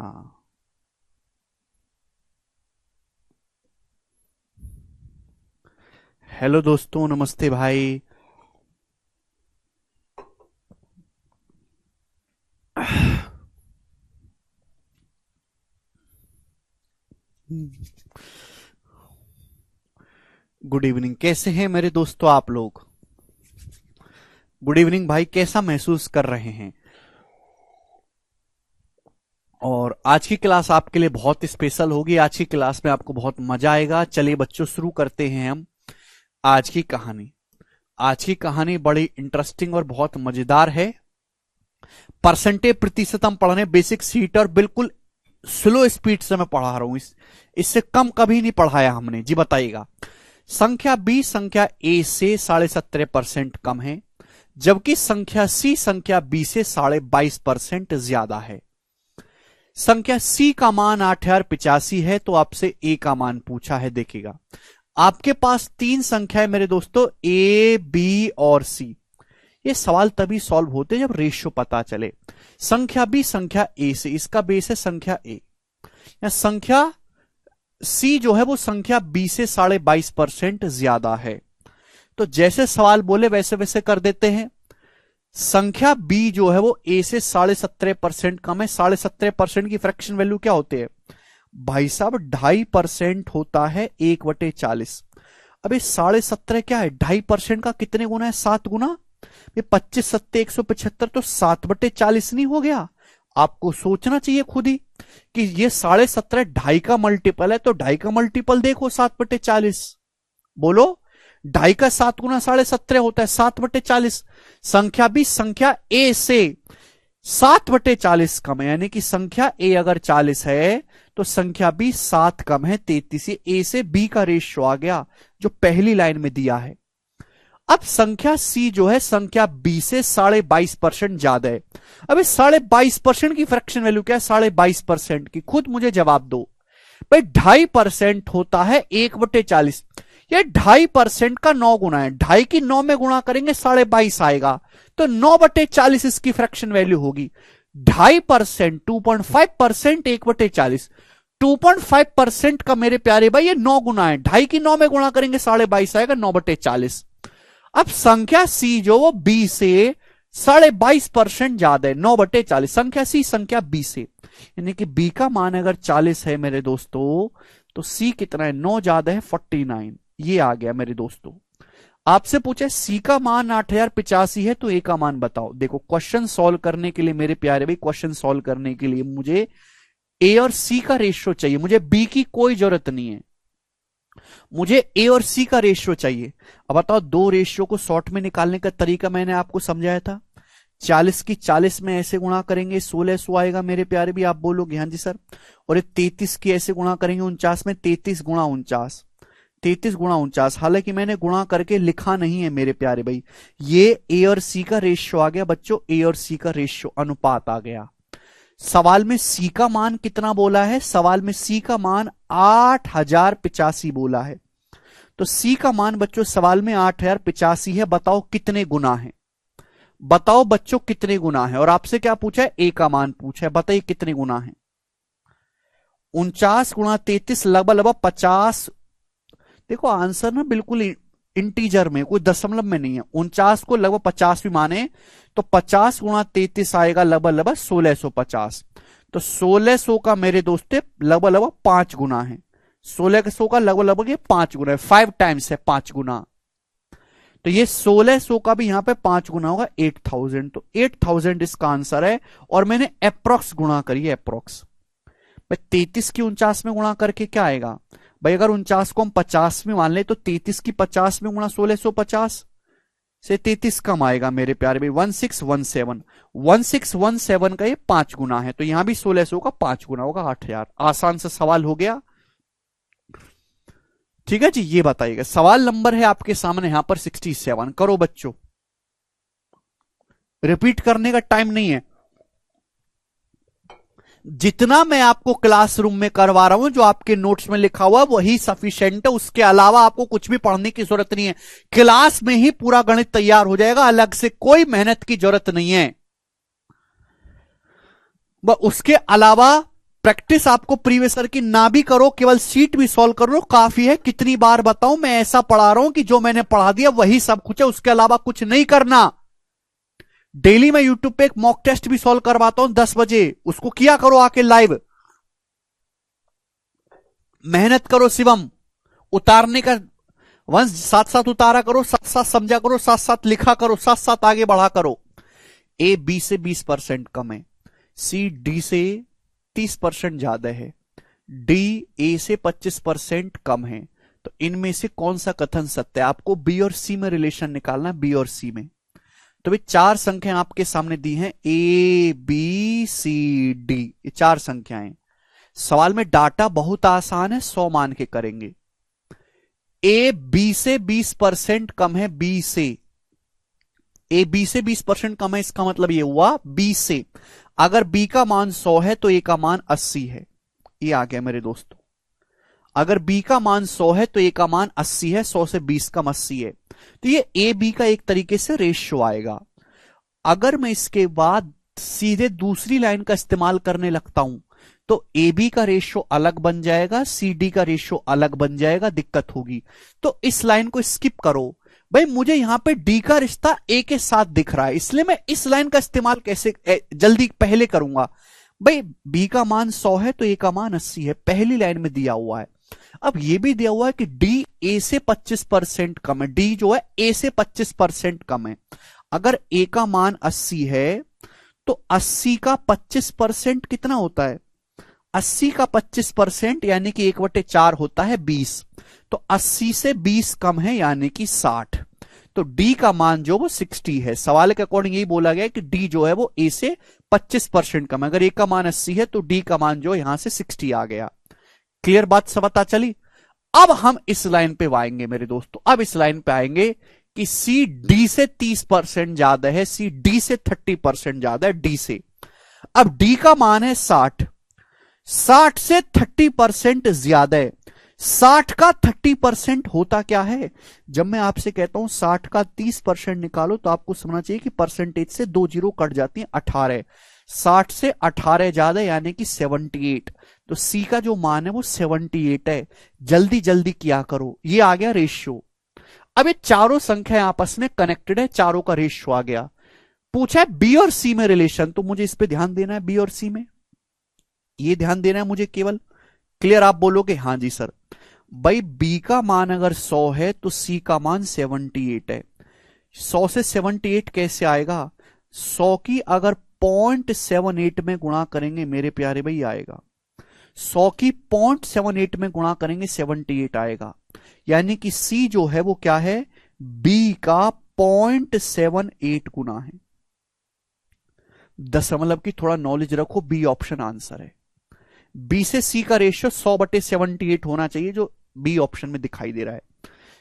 हाँ। हेलो दोस्तों, नमस्ते भाई। Good evening. कैसे हैं मेरे दोस्तों आप लोग? गुड इवनिंग भाई, कैसा महसूस कर रहे हैं? और आज की क्लास आपके लिए बहुत स्पेशल होगी। आज की क्लास में आपको बहुत मजा आएगा। चलिए बच्चों, शुरू करते हैं हम आज की कहानी। आज की कहानी बड़ी इंटरेस्टिंग और बहुत मजेदार है। परसेंटेज प्रतिशत हम पढ़ रहे हैं, बेसिक सीट, और बिल्कुल स्लो स्पीड से मैं पढ़ा रहा हूं। इससे कम कभी नहीं पढ़ाया हमने। जी बताइएगा। संख्या बी संख्या ए से 17.5% कम है, जबकि संख्या सी संख्या बी से 22.5% ज्यादा है। संख्या सी का मान 8085 है, तो आपसे ए का मान पूछा है। देखिएगा, आपके पास तीन संख्या है मेरे दोस्तों, ए बी और सी। ये सवाल तभी सॉल्व होते हैं जब रेशियो पता चले। संख्या बी संख्या ए से, इसका बेस है संख्या ए, या संख्या सी जो है वो संख्या बी से 22.5% ज्यादा है। तो जैसे सवाल बोले वैसे वैसे कर देते हैं। संख्या बी जो है वो ए से 17.5% कम है। 17.5% की फ्रैक्शन वैल्यू क्या होती है भाई साहब? 2.5% होता है 1/40। अब ये 17.5 क्या है? 2.5% का कितने गुना है? 7 गुना। ये 25 सत्ते 175, तो 7/40 नहीं हो गया? आपको सोचना चाहिए खुद ही कि ये 17.5 2.5 का मल्टीपल है, तो 2.5 का मल्टीपल देखो 7/40। बोलो, 2.5 का 7 गुना 17.5 होता है, 7/40। संख्या भी संख्या ए से 7/40 कम है, यानी कि संख्या ए अगर 40 है तो संख्या बी 7 कम है 33। ए से बी का रेशियो आ गया जो पहली लाइन में दिया है। अब संख्या सी जो है संख्या बी से 22.5% ज्यादा है। अब इस 22.5% की फ्रैक्शन वैल्यू क्या है? 22.5% की खुद मुझे जवाब दो भाई। 2.5% होता है 1/40। ये 2.5% का 9 गुना है। 2.5 की 9 में गुणा करेंगे 22.5 आएगा, तो 9/40 इसकी फ्रैक्शन वैल्यू होगी। 2.5%, 2.5% 1/40। 2.5% का मेरे प्यारे भाई ये 9 गुना है। 2.5 की 9 में गुणा करेंगे 22.5 आएगा, 9/40। अब संख्या सी जो वो बी से 22.5% ज्यादा है, 9/40। संख्या सी संख्या बी से, यानी कि बी का मान अगर 40 है मेरे दोस्तों, तो सी कितना है? 9 ज्यादा है 49। ये आ गया मेरे दोस्तों। आपसे पूछे सी का मान 8085 है, तो ए का मान बताओ। देखो, क्वेश्चन सॉल्व करने के लिए मेरे प्यारे भाई, क्वेश्चन सॉल्व करने के लिए मुझे ए और सी का रेशियो चाहिए। मुझे बी की कोई जरूरत नहीं है, मुझे ए और सी का रेशियो चाहिए। अब बताओ, दो रेशियो को शॉर्ट में निकालने का तरीका मैंने आपको समझाया था। 40 की 40 में ऐसे गुणा करेंगे 1600 आएगा मेरे प्यारे भी। आप बोलोगे हाँ जी सर। और ये 33 की ऐसे गुणा करेंगे 49 में, 33 गुणा 49, 33 गुणा 49। हालांकि मैंने गुणा करके लिखा नहीं है मेरे प्यारे भाई। ये ए और सी का रेशियो आ गया बच्चों, ए और सी का रेशियो अनुपात आ गया। सवाल में सी का मान कितना बोला है? सवाल में सी का मान 8085 बोला है। तो सी का मान बच्चों सवाल में 8085 है। बताओ कितने गुना है? बताओ बच्चों कितने गुना है? और आपसे क्या पूछा है? ए का मान पूछा है। बताइए कितने गुना है? 49 गुणा 33 लगभग लगभग 50। देखो आंसर ना बिल्कुल इंटीजर में, कोई दशमलव में नहीं है। 49 को लगभग 50 भी माने तो 50 गुणा 33 आएगा लगभग लगभग 1650। तो 1600 का मेरे दोस्त लगभग लगभग 5 गुना है। 1600 का लगभग लगभग ये 5 गुना है, 5 टाइम्स है, 5 गुना। तो ये 1600 का भी यहां पे 5 गुना होगा, 8000। तो 8000 इसका आंसर है। और मैंने अप्रोक्स गुणा करी है, अप्रोक्स। भाई 33 की 49 में गुणा करके क्या आएगा भाई? अगर 49 को हम 50 में मान ले तो 33 की 50 में गुणा 1650 से 33 कम आएगा मेरे प्यारे भाई, 1617। 1617 का ये 5 गुना है, तो यहां भी 1600 का 5 गुना होगा, 8000। आसान सा सवाल हो गया। ठीक है जी। ये बताइएगा, सवाल नंबर है आपके सामने यहां पर 67। करो बच्चों, रिपीट करने का टाइम नहीं है। जितना मैं आपको क्लासरूम में करवा रहा हूं, जो आपके नोट्स में लिखा हुआ वही सफिशिएंट है। उसके अलावा आपको कुछ भी पढ़ने की जरूरत नहीं है। क्लास में ही पूरा गणित तैयार हो जाएगा, अलग से कोई मेहनत की जरूरत नहीं है। उसके अलावा प्रैक्टिस आपको प्रीवियस ईयर की ना भी करो, केवल सीट भी सॉल्व कर लो, काफी है। कितनी बार बताऊं, मैं ऐसा पढ़ा रहा हूं कि जो मैंने पढ़ा दिया वही सब कुछ है, उसके अलावा कुछ नहीं करना। डेली मैं यूट्यूब पे एक मॉक टेस्ट भी सॉल्व करवाता हूं 10 बजे, उसको किया करो आके लाइव। मेहनत करो शिवम, उतारने का वंश साथ साथ उतारा करो, साथ साथ समझा करो, साथ साथ लिखा करो, साथ साथ आगे बढ़ा करो। ए बी से 20% कम है, सी डी से 30% ज्यादा है, डी ए से 25% कम है। तो इनमें से कौन सा कथन सत्य है? आपको बी और सी में रिलेशन निकालना है, बी और सी में। तो भाई 4 संख्याएं आपके सामने दी हैं, ए बी सी डी, ये 4 संख्याएं। सवाल में डाटा बहुत आसान है, 100 मान के करेंगे। ए बी से 20% कम है, बी से। ए बी से 20% कम है, इसका मतलब ये हुआ बी से। अगर बी का मान 100 है तो ए का मान 80 है। ये आ गया मेरे दोस्तों। अगर बी का मान 100 है तो ए का मान 80 है, 100 से 20 कम 80 है। तो ये ए बी का एक तरीके से रेशियो आएगा। अगर मैं इसके बाद सीधे दूसरी लाइन का इस्तेमाल करने लगता हूं तो ए बी का रेशियो अलग बन जाएगा, सी डी का रेशियो अलग बन जाएगा, दिक्कत होगी। तो इस लाइन को स्किप करो। भाई मुझे यहां पे डी का रिश्ता ए के साथ दिख रहा है, इसलिए मैं इस लाइन का इस्तेमाल कैसे जल्दी पहले करूंगा। भाई बी का मान 100 है तो ए का मान 80 है, पहली लाइन में दिया हुआ है। अब यह भी दिया हुआ है कि डी ए से 25% कम है, डी जो है ए से 25% कम है। अगर ए का मान 80 है तो 80 का 25% कितना होता है? 80 का 25% यानी कि 1/4 होता है 20। तो 80 से 20 कम है यानी कि 60। तो डी का मान जो वो 60 है। सवाल के अकॉर्डिंग यही बोला गया कि डी जो है वो ए से 25% कम है। अगर ए का मान 80 है तो डी का मान जो यहां से 60 आ गया। क्लियर बात सब पता चली? अब हम इस लाइन पे आएंगे मेरे दोस्तों, अब इस लाइन पे आएंगे कि सी डी से 30% ज्यादा है, सी डी से 30% ज्यादा है, डी से। अब डी का मान है 60, 60 से 30% ज्यादा है। 60 का 30% होता क्या है? जब मैं आपसे कहता हूं 60 का 30% निकालो तो आपको समझना चाहिए कि परसेंटेज से 2 जीरो कट जाती है, 18। 60 से 18 ज्यादा यानी कि 78। तो सी का जो मान है वो 78 है। जल्दी जल्दी किया करो। ये आ गया रेशियो। अब ये चारों संख्या आपस में कनेक्टेड है, चारों का रेशियो आ गया। पूछा है बी और सी में रिलेशन, तो मुझे इस पे ध्यान देना है, बी और सी में ये ध्यान देना है मुझे केवल। क्लियर? आप बोलोगे हाँ जी सर। भाई बी का मान अगर 100 है तो सी का मान 78 है। 100 से 78 कैसे आएगा? 100 की अगर 0.78 में गुणा करेंगे मेरे प्यारे भाई आएगा। 100 की 0.78 में गुणा करेंगे 78 आएगा। यानी कि सी जो है वो क्या है? बी का 0.78 गुना है। दशमलव की थोड़ा नॉलेज रखो, बी ऑप्शन आंसर है। बी से सी का रेशियो 100/78 होना चाहिए, जो बी ऑप्शन में दिखाई दे रहा है।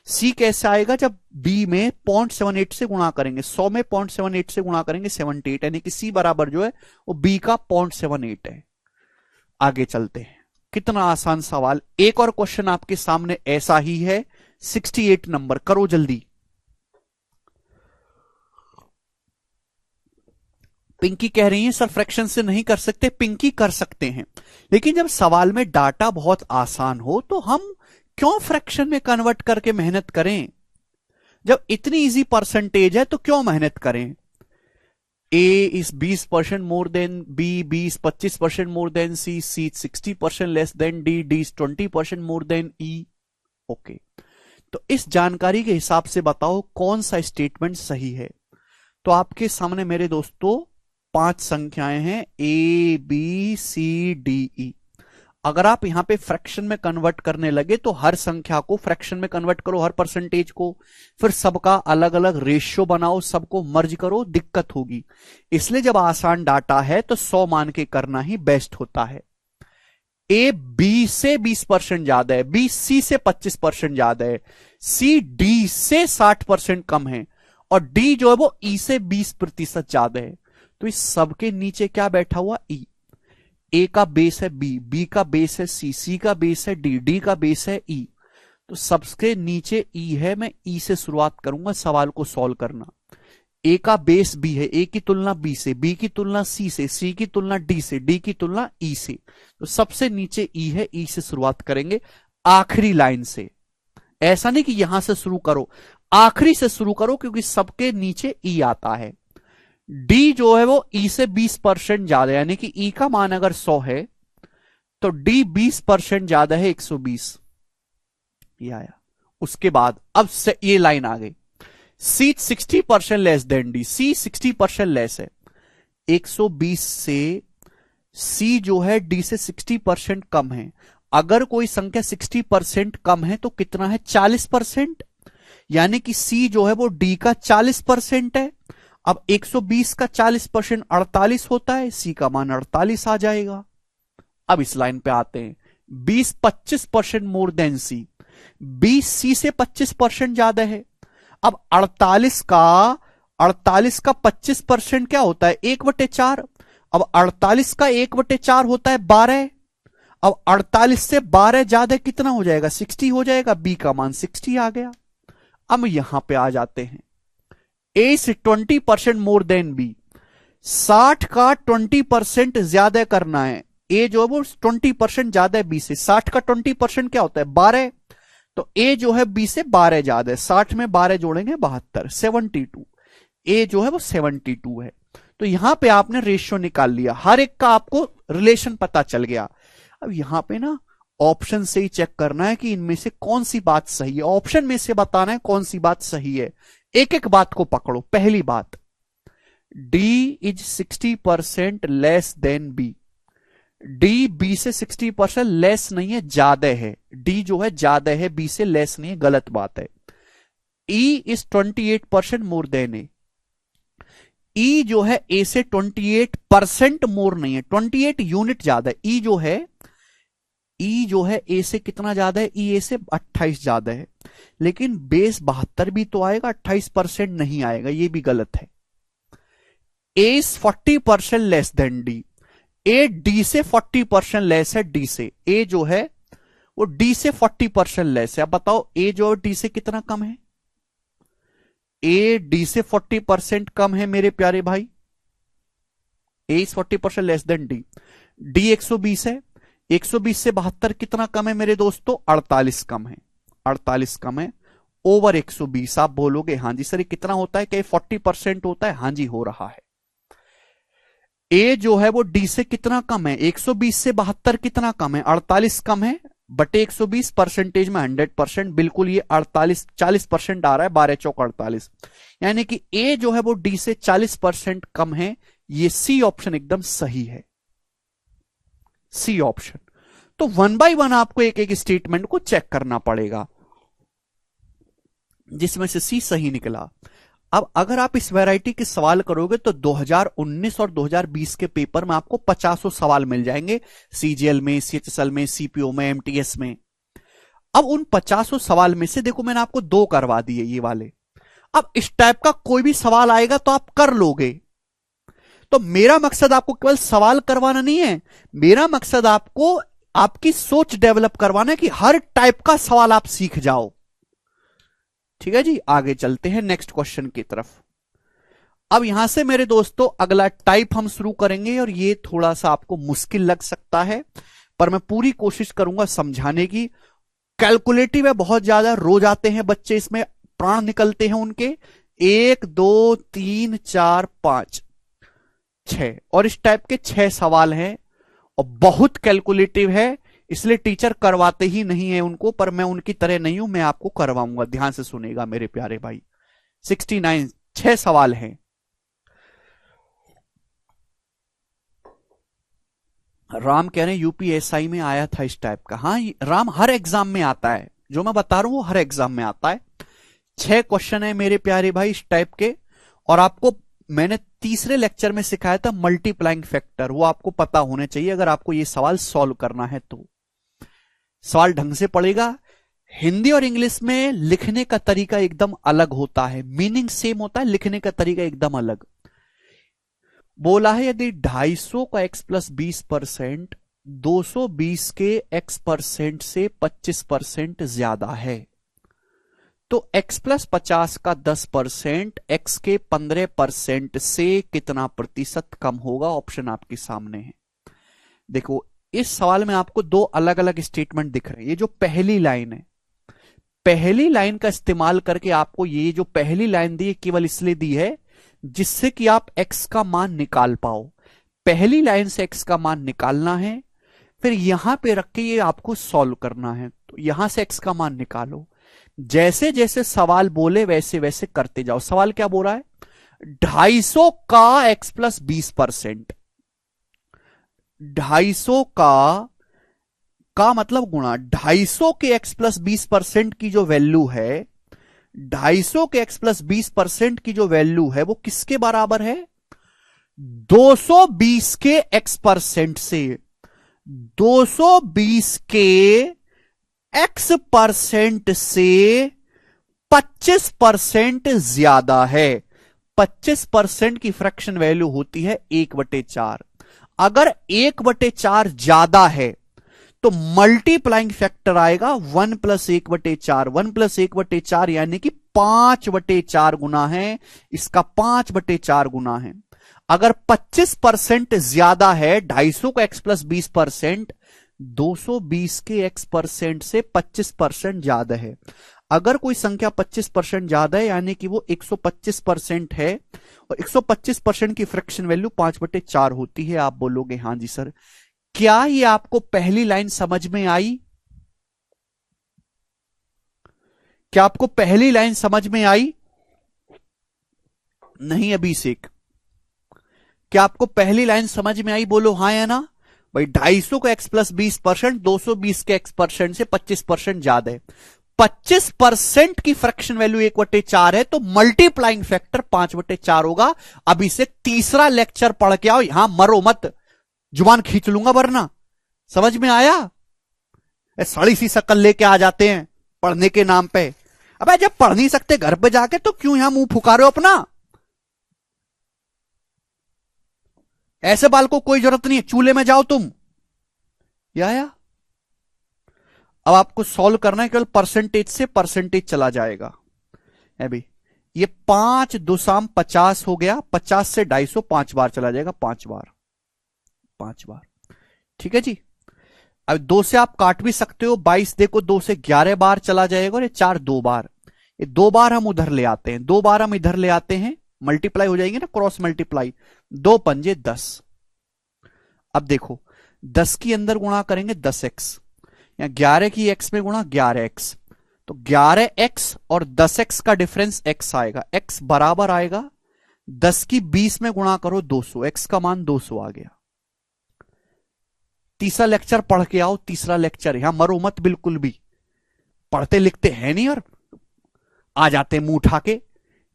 सी कैसे आएगा? जब बी में 0.78 से गुणा करेंगे, 100 में 0.78 से गुणा करेंगे 78, यानी कि सी बराबर जो है वो बी का 0.78 है। आगे चलते हैं। कितना आसान सवाल। एक और क्वेश्चन आपके सामने ऐसा ही है, 68 नंबर। करो जल्दी। पिंकी कह रही है सर फ्रैक्शन से नहीं कर सकते। पिंकी कर सकते हैं, लेकिन जब सवाल में डाटा बहुत आसान हो तो हम क्यों फ्रैक्शन में कन्वर्ट करके मेहनत करें? जब इतनी इजी परसेंटेज है तो क्यों मेहनत करें? A is 20% more than B, B is 25% more than C, C is 60% less than D, D is 20% more than E. Okay, तो इस जानकारी के हिसाब से बताओ कौन सा स्टेटमेंट सही है। तो आपके सामने मेरे दोस्तों 5 संख्याएं हैं, ए बी सी डी ई। अगर आप यहां पे फ्रैक्शन में कन्वर्ट करने लगे तो हर संख्या को फ्रैक्शन में कन्वर्ट करो, हर परसेंटेज को, फिर सबका अलग अलग रेशियो बनाओ, सबको मर्ज करो, दिक्कत होगी। इसलिए जब आसान डाटा है तो 100 मान के करना ही बेस्ट होता है। ए बी से 20% ज्यादा है, बी सी से 25% ज्यादा है, सी डी से 60% कम है, और डी जो है वो ई से 20% ज्यादा है। तो इस सबके नीचे क्या बैठा हुआ? ई। ए का बेस है बी, बी का बेस है सी, सी का बेस है डी, डी का बेस है ई। तो सबके नीचे ई है। मैं ई से शुरुआत करूंगा सवाल को सॉल्व करना। ए का बेस बी है, ए की तुलना बी से, बी की तुलना सी से, सी की तुलना डी से, डी की तुलना ई से। तो सबसे नीचे ई है, ई से शुरुआत करेंगे आखिरी लाइन से। ऐसा नहीं कि यहां से शुरू करो, आखिरी से शुरू करो, क्योंकि सबके नीचे ई आता है। डी जो है वो ई से 20% ज्यादा, यानी कि ई का मान अगर 100 है तो डी 20% ज्यादा है, 120 ये आया। उसके बाद अब से ये लाइन आ गई, सी 60% लेस देन डी, सी 60% लेस है 120 से, सी जो है डी से 60% कम है। अगर कोई संख्या 60% कम है तो कितना है, 40%, यानी कि सी जो है वो डी का 40% है। अब 120 का 40% 48 होता है, सी का मान 48 आ जाएगा। अब इस लाइन पे आते हैं, 20 25% मोर देन सी, 20 सी से 25% ज्यादा है। अब 48 का 25% क्या होता है, 1/4। अब 48 का 1/4 होता है 12। अब 48 से 12 ज्यादा कितना हो जाएगा, 60 हो जाएगा, बी का मान 60 आ गया। अब यहां पे आ जाते हैं, ए से 20% मोर देन बी, 60 का 20% ज्यादा करना है। ए जो है वो 20% ज्यादा है बी से, 60 का 20% क्या होता है 12, तो ए जो है बी से 12 ज्यादा है, 60 में 12 जोड़ेंगे 72, 72। ए जो है वो 72 है। तो यहां पे आपने रेशियो निकाल लिया, हर एक का आपको रिलेशन पता चल गया। अब यहां पे ना ऑप्शन से ही चेक करना है कि इनमें से कौन सी बात सही है, ऑप्शन में से बताना है कौन सी बात सही है। एक एक बात को पकड़ो। पहली बात, D is 60% less than B, D B से 60% लेस नहीं है, ज्यादा है। डी जो है ज्यादा है, बी से लेस नहीं है, गलत बात है। ई इज 28% मोर देन ए, ई जो है ए से 28% मोर नहीं है, 28 यूनिट ज्यादा है। ई जो है ए से कितना ज्यादा है, ई ए से 28 ज्यादा है। लेकिन बेस 72 भी तो आएगा, 28% नहीं आएगा, ये भी गलत है। A is 40% less than D, A D से 40% लेस है, डी से। ए जो है वो डी से 40% लेस है। अब बताओ ए जो है डी से कितना कम है, ए डी से 40% कम है मेरे प्यारे भाई, A is 40% less than D. D 120 है, 120 से 72 कितना कम है मेरे दोस्तों, 48 कम है, 48 कम है ओवर 120। आप बोलोगे हां जी सर ये कितना होता है, क्या 40% होता है, हां जी हो रहा है। ए जो है वो डी से कितना कम है, 120 से 72 कितना कम है, 48 कम है, बटे 120 परसेंटेज में 100%, बिल्कुल ये 40% आ रहा है, 12 चौक 48, यानी कि ए जो है वो डी से 40% कम है। ये सी ऑप्शन एकदम सही है, सी ऑप्शन। तो 1 बाय 1 आपको एक एक स्टेटमेंट को चेक करना पड़ेगा, जिसमें से सी सही निकला। अब अगर आप इस वैरायटी के सवाल करोगे तो 2019 और 2020 के पेपर में आपको 50 सवाल मिल जाएंगे, सीजीएल में, सीएचएसएल में, सीपीओ में, एमटीएस में। अब उन 50 सवाल में से देखो मैंने आपको 2 करवा दिए ये वाले। अब इस टाइप का कोई भी सवाल आएगा तो आप कर लोगे। तो मेरा मकसद आपको केवल सवाल करवाना नहीं है, मेरा मकसद आपको आपकी सोच डेवलप करवाना है कि हर टाइप का सवाल आप सीख जाओ। ठीक है जी, आगे चलते हैं नेक्स्ट क्वेश्चन की तरफ। अब यहां से मेरे दोस्तों अगला टाइप हम शुरू करेंगे, और ये थोड़ा सा आपको मुश्किल लग सकता है, पर मैं पूरी कोशिश करूंगा समझाने की। कैलकुलेटिव है बहुत ज्यादा, रोज आते हैं बच्चे, इसमें प्राण निकलते हैं उनके। 1 2 3 4 5 6, और इस टाइप के 6 सवाल हैं, और बहुत कैलकुलेटिव है, इसलिए टीचर करवाते ही नहीं है उनको, पर मैं उनकी तरह नहीं हूं, मैं आपको करवाऊंगा। ध्यान से सुनेगा मेरे प्यारे भाई। 69 6 सवाल हैं। राम कह रहे हैं यूपीएसआई में आया था इस टाइप का। हाँ राम, हर एग्जाम में आता है, जो मैं बता रहा हूं वो हर एग्जाम में आता है। 6 क्वेश्चन है मेरे प्यारे भाई इस टाइप के, और आपको मैंने तीसरे लेक्चर में सिखाया था मल्टीप्लाइंग फैक्टर, वो आपको पता होने चाहिए अगर आपको ये सवाल सॉल्व करना है तो। सवाल ढंग से पड़ेगा। हिंदी और इंग्लिश में लिखने का तरीका एकदम अलग होता है, मीनिंग सेम होता है, लिखने का तरीका एकदम अलग। बोला है यदि 250 का x प्लस 20% 220 के x% से 25% ज्यादा है तो x+50 का 10% x के 15% से कितना प्रतिशत कम होगा? ऑप्शन आपके सामने है। देखो इस सवाल में आपको दो अलग अलग स्टेटमेंट दिख रहे हैं। ये जो पहली लाइन है, पहली लाइन का इस्तेमाल करके आपको ये जो पहली लाइन दी है केवल इसलिए दी है जिससे कि आप x का मान निकाल पाओ। पहली लाइन से x का मान निकालना है, फिर यहां पे रख के ये आपको सॉल्व करना है। तो यहां से x का मान निकालो, जैसे जैसे सवाल बोले वैसे वैसे करते जाओ। सवाल क्या बोल रहा है? 250 का x+20%, 250 का मतलब गुणा 250 के x+20% की जो वैल्यू है, 250 के x+20% की जो वैल्यू है वो किसके बराबर है? 220 के x% से। 220 के x% से 25% ज्यादा है। 25% की फ्रैक्शन वैल्यू होती है 1/4। अगर 1/4 ज्यादा है तो मल्टीप्लाइंग फैक्टर आएगा 1 + 1/4। 1 + 1/4 यानी कि 5/4 गुना है, इसका 5/4 गुना है। अगर 25% ज्यादा है, 250 का x+20%, 220 के x% से 25% ज्यादा है। अगर कोई संख्या 25% ज्यादा है यानी कि वो 125% है, और 125% की फ्रैक्शन वैल्यू 5/4 होती है। आप बोलोगे हां जी सर। क्या ये आपको पहली लाइन समझ में आई? क्या आपको पहली लाइन समझ में आई? नहीं अभिषेक, क्या आपको पहली लाइन समझ में आई? बोलो हाँ या ना। भाई 250 का x+20%, 220 के x% से 25% ज्यादा है। 25% की फ्रैक्शन वैल्यू 1/4 है तो मल्टीप्लाइंग फैक्टर 5/4 होगा। अभी से तीसरा लेक्चर पढ़ के आओ, यहां मरो मत, जुबान खींच लूंगा वरना। समझ में आया? सड़ी सी शक्ल लेके आ जाते हैं पढ़ने के नाम पे। अबे जब पढ़ नहीं सकते घर पे जाके तो क्यों यहां मुंह फुका रहे हो अपना? ऐसे बाल को कोई जरूरत नहीं है, चूल्हे में जाओ तुम। या अब आपको सॉल्व करना है, केवल परसेंटेज से परसेंटेज चला जाएगा। अभी ये 5 2 50 हो गया, 50 से 250 5 बार चला जाएगा, 5 बार, 5 बार। ठीक है जी। अब 2 से आप काट भी सकते हो, 22 देखो 2 से 11 बार चला जाएगा, और ये 4 2 बार, ये 2 बार हम उधर ले आते हैं, 2 बार हम इधर ले आते हैं, मल्टीप्लाई हो जाएंगे ना, क्रॉस मल्टीप्लाई, 2 पंजे 10। अब देखो 10 की अंदर गुणा करेंगे 10x, या 11 की x में गुणा 11x, तो 11x और 10x का डिफरेंस x आएगा। x बराबर आएगा 10 की 20 में गुणा करो 200, x का मान 200 आ गया। तीसरा लेक्चर पढ़ के आओ, तीसरा लेक्चर, यहां मरो मत बिल्कुल भी। पढ़ते लिखते हैं नहीं और आ जाते मुंह उठा के।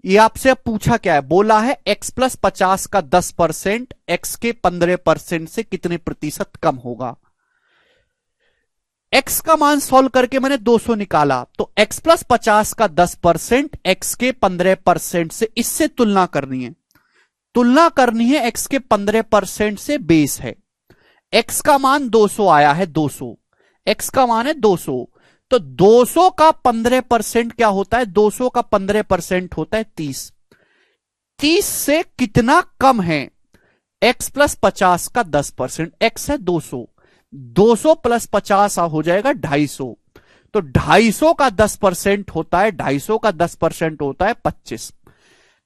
ये आपसे अब पूछा क्या है? बोला है x+50 का 10% x के 15% से कितने प्रतिशत कम होगा। x का मान सॉल्व करके मैंने 200 निकाला, तो x+50 का 10% x के 15% से, इससे तुलना करनी है। तुलना करनी है x के 15% से, बेस है। x का मान 200 आया है, 200, x का मान है 200, तो 200 का 15% क्या होता है? 200 का 15% होता है 30। 30 से कितना कम है? x+50 का 10%, x है 200, 200 + 50 हो जाएगा 250, तो 250 का 10% होता है, 250 का 10% होता है 25।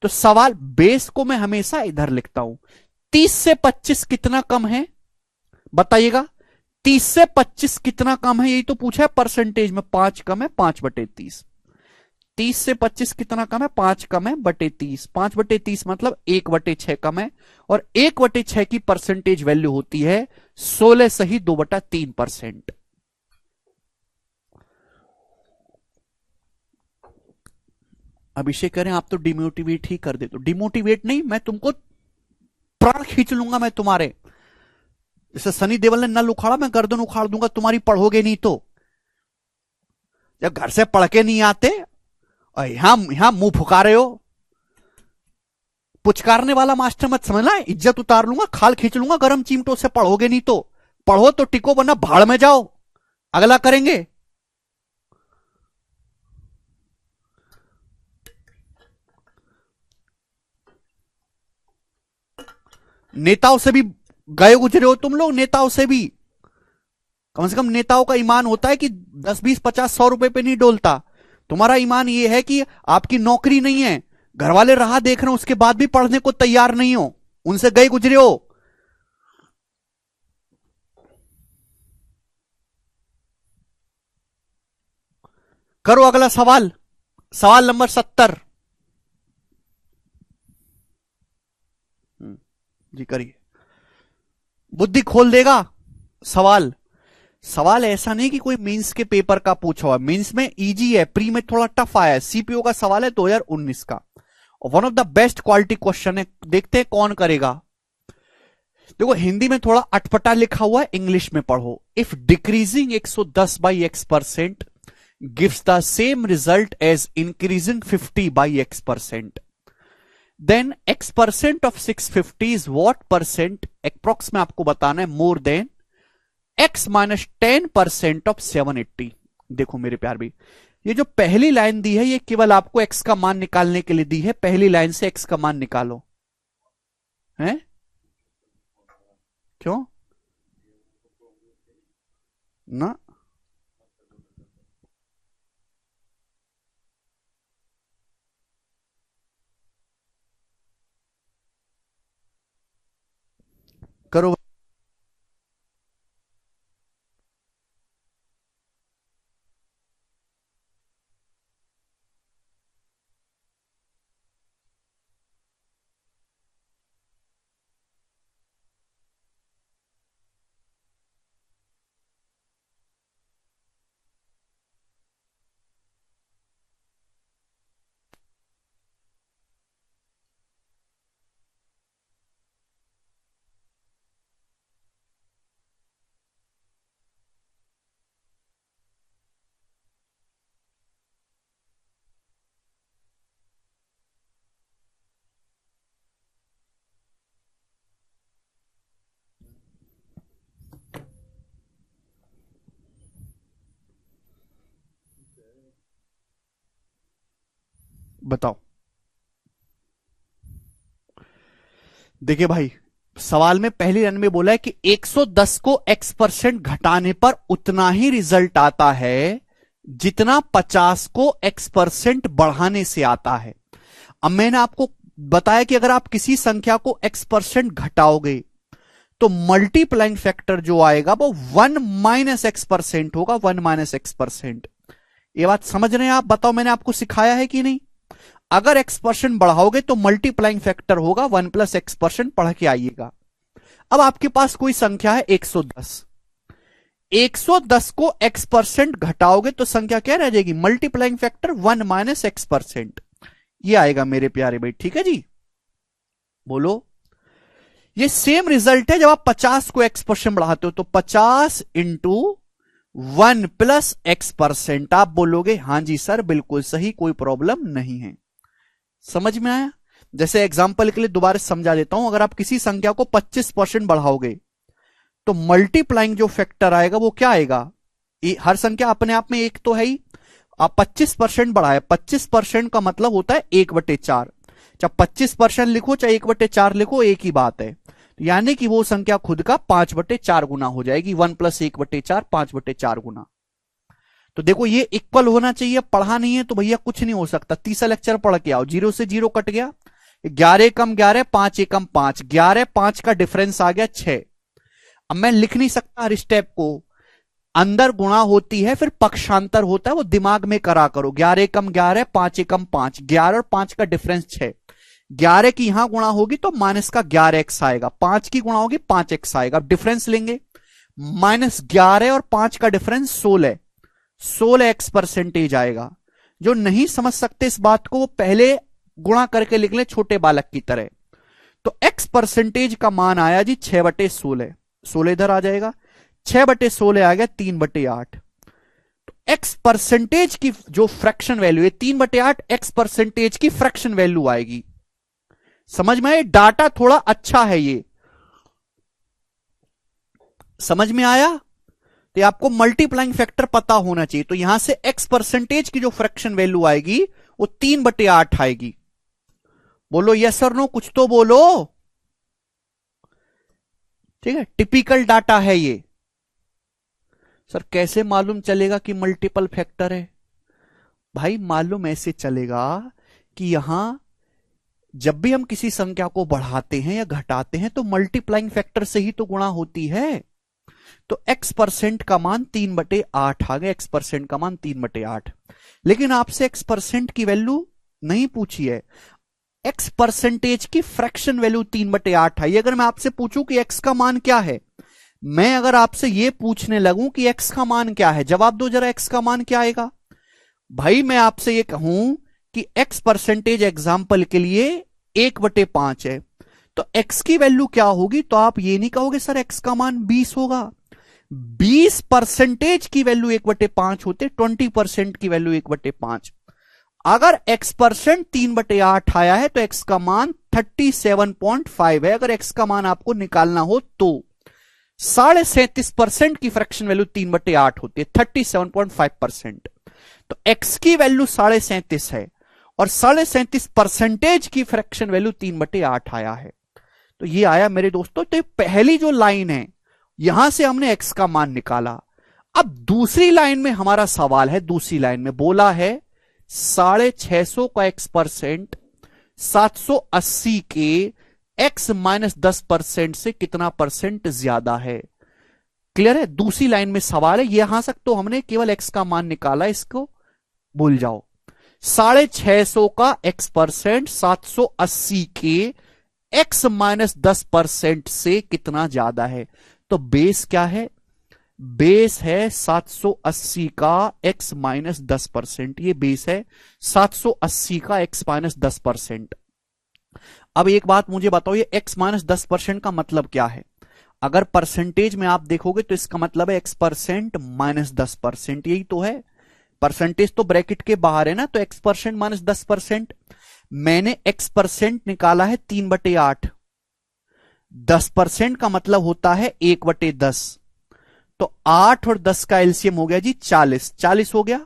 तो सवाल बेस को मैं हमेशा इधर लिखता हूं। 30 से 25 कितना कम है बताइएगा? 30 से 25 कितना कम है, यही तो पूछा है परसेंटेज में। 5 कम है 5/30। 30 से 25 कितना कम है? 5 कम है बटे 30। 5/30 मतलब 1/6 कम है, और 1/6 की परसेंटेज वैल्यू होती है 16 सही 2/3%। अभिषेक करें आप तो डिमोटिवेट ही कर दे। तो डिमोटिवेट नहीं, मैं तुमको प्राण खींच लूंगा मैं तुम्हारे। जैसे सनी देओल ने नल उखाड़ा, मैं गर्दन उखाड़ दूंगा तुम्हारी, पढ़ोगे नहीं तो। जब घर से पढ़ के नहीं आते और यहां मुंह फुका रहे हो, पुचकारने वाला मास्टर मत समझना, इज्जत उतार लूंगा, खाल खींच लूंगा गरम चिमटों से। पढ़ोगे नहीं तो, पढ़ो तो टिको, वरना भाड़ में जाओ। अगला करेंगे। नेताओं से भी गए गुजरे हो तुम लोग, नेताओं से भी। कम से कम नेताओं का ईमान होता है कि 10, 20, 50, 100 रुपए पे नहीं डोलता। तुम्हारा ईमान ये है कि आपकी नौकरी नहीं है, घर वाले राह देख रहे हो, उसके बाद भी पढ़ने को तैयार नहीं हो, उनसे गए गुजरे हो। करो अगला सवाल, सवाल नंबर 70। जी करिए, बुद्धि खोल देगा सवाल। सवाल ऐसा नहीं कि कोई मेंस के पेपर का पूछा हुआ, मेंस में इजी है, प्री में थोड़ा टफ आया है, सीपीओ का सवाल है 2019 का, one of the best quality question है। देखते हैं कौन करेगा। देखो हिंदी में थोड़ा अटपटा लिखा हुआ है, इंग्लिश में पढ़ो। If decreasing 110 by x% gives the same result as increasing 50 by x%, then x% of 650 is what percent, approx में आपको बताना है, more than x minus 10% of 780। देखो मेरे प्यार भी, ये जो पहली लाइन दी है ये केवल आपको x का मान निकालने के लिए दी है। पहली लाइन से x का मान निकालो, है क्यों ना? करो, बताओ। देखिए भाई, सवाल में पहली लाइन में बोला है कि 110 को x% घटाने पर उतना ही रिजल्ट आता है जितना 50 को x% बढ़ाने से आता है। अब मैंने आपको बताया कि अगर आप किसी संख्या को x% घटाओगे तो मल्टीप्लाइंग फैक्टर जो आएगा वो 1 माइनस x% होगा, 1 माइनस x%। ये बात समझ रहे हैं आप? बताओ, मैंने आपको सिखाया है कि नहीं? अगर x% बढ़ाओगे तो मल्टीप्लाइंग फैक्टर होगा 1 प्लस x%, पढ़ के आइएगा। अब आपके पास कोई संख्या है 110, 110 को x% घटाओगे तो संख्या क्या रह जाएगी? मल्टीप्लाइंग फैक्टर 1 माइनस x%, ये आएगा मेरे प्यारे भाई। ठीक है जी, बोलो। ये सेम रिजल्ट है जब आप 50 को x% बढ़ाते हो तो 50 इंटू 1 प्लस x%। आप बोलोगे हां जी सर बिल्कुल सही, कोई प्रॉब्लम नहीं है। समझ में आया? जैसे एग्जांपल के लिए दोबारा समझा देता हूं, अगर आप किसी संख्या को 25% बढ़ाओगे तो मल्टीप्लाइंग जो फैक्टर आएगा वो क्या आएगा? हर संख्या अपने आप में एक तो है ही, आप 25% बढ़ाए, 25% का मतलब होता है 1/4। चाहे 25% लिखो चाहे 1/4 लिखो, एक ही बात है। यानी कि वो संख्या खुद का 5/4 गुना हो जाएगी। 1 प्लस 1/4, 5/4 गुना। तो देखो ये इक्वल होना चाहिए, पढ़ा नहीं है तो भैया कुछ नहीं हो सकता। तीसरा लेक्चर पढ़ के आओ, 0 से 0 कट गया, 11 एकम 11, 5 एकम 5, 11 5 का डिफरेंस आ गया 6। अब मैं लिख नहीं सकता हर स्टेप को, अंदर गुणा होती है फिर पक्षांतर होता है, वो दिमाग में करा करो। 11 एकम 11, 5 एकम 5, 11 और 5 का डिफरेंस 6। 11 की यहां गुणा होगी तो माइनस का 11x आएगा, 5 की गुणा होगी 5x आएगा। अब डिफरेंस लेंगे, -11 और 5 का डिफरेंस 16, 16x% आएगा। जो नहीं समझ सकते इस बात को, वो पहले गुणा करके लिख ले छोटे बालक की तरह। तो x% का मान आया जी 6/16, 16 इधर आ जाएगा, 6/16 आ गया 3/8। तो x% की जो फ्रैक्शन वैल्यू है 3/8, x% की फ्रैक्शन वैल्यू आएगी। समझ में आया? डाटा थोड़ा अच्छा है, ये समझ में आया? तो आपको मल्टीप्लाइंग फैक्टर पता होना चाहिए। तो यहां से x% की जो फ्रैक्शन वैल्यू आएगी वो 3/8 आएगी। बोलो यस और नो, कुछ तो बोलो। ठीक है, टिपिकल डाटा है ये। सर कैसे मालूम चलेगा कि मल्टीपल फैक्टर है? भाई मालूम ऐसे चलेगा कि यहां जब भी हम किसी संख्या को बढ़ाते हैं या घटाते हैं तो मल्टीप्लाइंग फैक्टर से ही तो गुणा होती है। तो x% का मान 3/8 आ गया, x% का मान 3/8। लेकिन आपसे x% की वैल्यू नहीं पूछी है, x% की फ्रैक्शन वैल्यू 3/8 आई। अगर मैं आपसे पूछूं कि x का मान क्या है, मैं अगर आपसे यह पूछने लगूं कि x का मान क्या है, जवाब दो जरा, x का मान क्या आएगा? भाई मैं आपसे यह कहूं कि x% एग्जाम्पल के लिए 1/5 है, तो x की वैल्यू क्या होगी? तो आप ये नहीं कहोगे सर x का मान 20 होगा। 20% की वैल्यू 1/5 होते, 20% की वैल्यू 1/5। अगर x% 3/8 आया है तो x का मान 37.5 है। अगर x का मान आपको निकालना हो तो 37.5% की फ्रैक्शन वैल्यू 3/8 होती है, 37.5%। तो x की वैल्यू 37.5 है और 37.5% की फ्रैक्शन वैल्यू 3/8 आया है। तो ये आया मेरे दोस्तों। तो पहली जो लाइन है यहां से हमने x का मान निकाला। अब दूसरी लाइन में हमारा सवाल है, दूसरी लाइन में बोला है 650 का x% 780 के x-10% से कितना परसेंट ज्यादा है? क्लियर है? दूसरी लाइन में सवाल है, यहां तक तो हमने केवल x का मान निकाला, इसको भूल जाओ। 650 का x% 780 के x-10% से कितना ज्यादा है? तो बेस क्या है? बेस है 780 का x-10%, ये बेस है 780 का x-10%। अब एक बात मुझे बताओ, ये x-10% का मतलब क्या है? अगर परसेंटेज में आप देखोगे तो इसका मतलब है x% -10%, यही तो है। परसेंटेज तो ब्रैकेट के बाहर है ना, तो x% -10%। मैंने x% निकाला है 3/8, 10% का मतलब होता है 1/10। तो 8 और 10 का एलसीएम हो गया जी 40, 40 हो गया।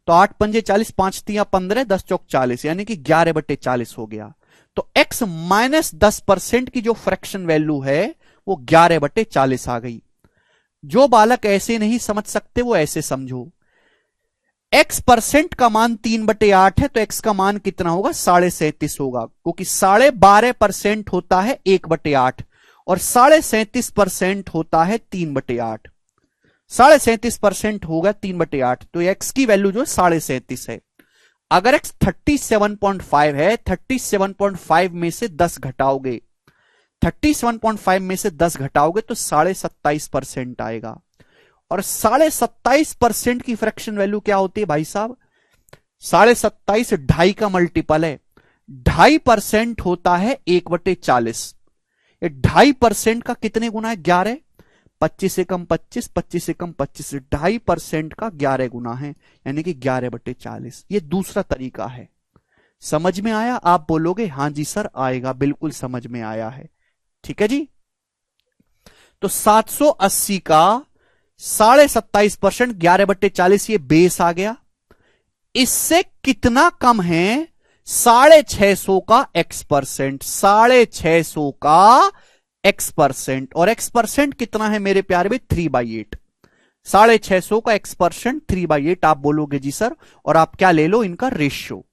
तो 8 पंजे 40, 5 तिया 15, 10 चौक 40, यानी कि 11/40 हो गया। तो x-10% की जो फ्रैक्शन वैल्यू है वो 11/40 आ गई। जो बालक ऐसे नहीं समझ सकते वो ऐसे समझो, x% का मान 3/8 है तो x का मान कितना होगा? 37.5 होगा, क्योंकि 12.5% होता है 1/8 और 37.5% होता है 3/8। 37.5% होगा 3/8, तो x की वैल्यू जो 37.5 है। अगर x 37.5 है, 37.5 में से 10 घटाओगे, 37.5 में से 10 घटाओगे तो 27.5% आएगा। और 27.5% की फ्रैक्शन वैल्यू क्या होती है भाई साहब? 27.5 2.5 का मल्टीपल है, 2.5% होता है 1/40। ये 2.5% का कितने गुना है? 11। 25 से कम 25, 25 से कम 25, 2.5% का 11 गुना है, यानी कि 11/40। ये दूसरा तरीका है। समझ में आया? आप बोलोगे हां जी सर आएगा, बिल्कुल समझ में आया है। ठीक है जी। तो 780 का 27.5%, 11/40, ये बेस आ गया। इससे कितना कम है? 650 का x%, 650 का x%, और x% कितना है मेरे प्यारे में? 3/8। 650 का x% 3/8। आप बोलोगे जी सर, और आप क्या ले लो? इनका रेशियो।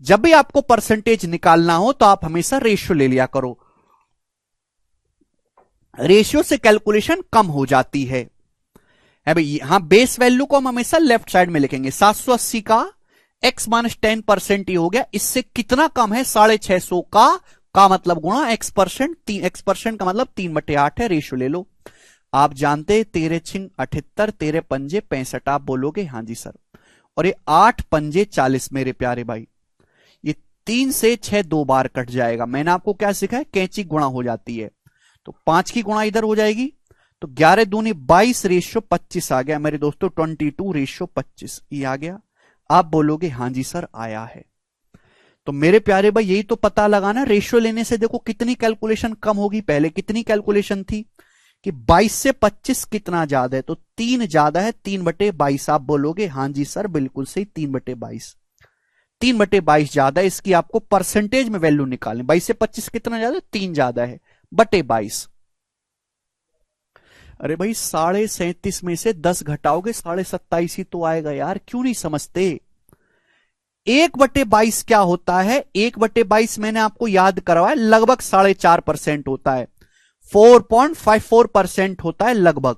जब भी आपको परसेंटेज निकालना हो तो आप हमेशा रेशियो ले लिया करो, रेशियो से कैलकुलेशन कम हो जाती है भाई। यहां बेस वैल्यू को हम हमेशा लेफ्ट साइड में लिखेंगे। 780 का x-10% ही हो गया। इससे कितना कम है? 650 का मतलब गुणा x%, x% का मतलब 3/8 है, रेशियो ले लो। आप जानते 13 छिंग 78, 13 पंजे 65। आप बोलोगे हां जी सर। और ये 8 पंजे 40 मेरे प्यारे भाई, ये 3 से 6 2 बार कट जाएगा। मैंने आपको क्या सिखाया? कैंची गुणा हो जाती है, तो 5 की गुणा इधर हो जाएगी, तो 11 दूनी 22 रेशियो 25 आ गया मेरे दोस्तों, 22 रेशियो 25 ये आ गया। आप बोलोगे हां जी सर आया है। तो मेरे प्यारे भाई यही तो पता लगाना, रेशियो लेने से देखो कितनी कैलकुलेशन कम होगी। पहले कितनी कैलकुलेशन थी कि 22 से 25 कितना ज्यादा है? तो 3 ज्यादा है, 3/22। आप बोलोगे हां जी सर बिल्कुल सही, 3/22। 3/22 ज्यादा है। इसकी आपको परसेंटेज में वैल्यू निकालें, 22 से 25 कितना ज्यादा है? 3 ज्यादा है, /22। अरे भाई 37.5 में से 10 घटाओगे 27.5 ही तो आएगा यार, क्यों नहीं समझते। 1/22 क्या होता है? 1/22 मैंने आपको याद करवाया, लगभग 4.5% होता है, 4.54% होता है लगभग।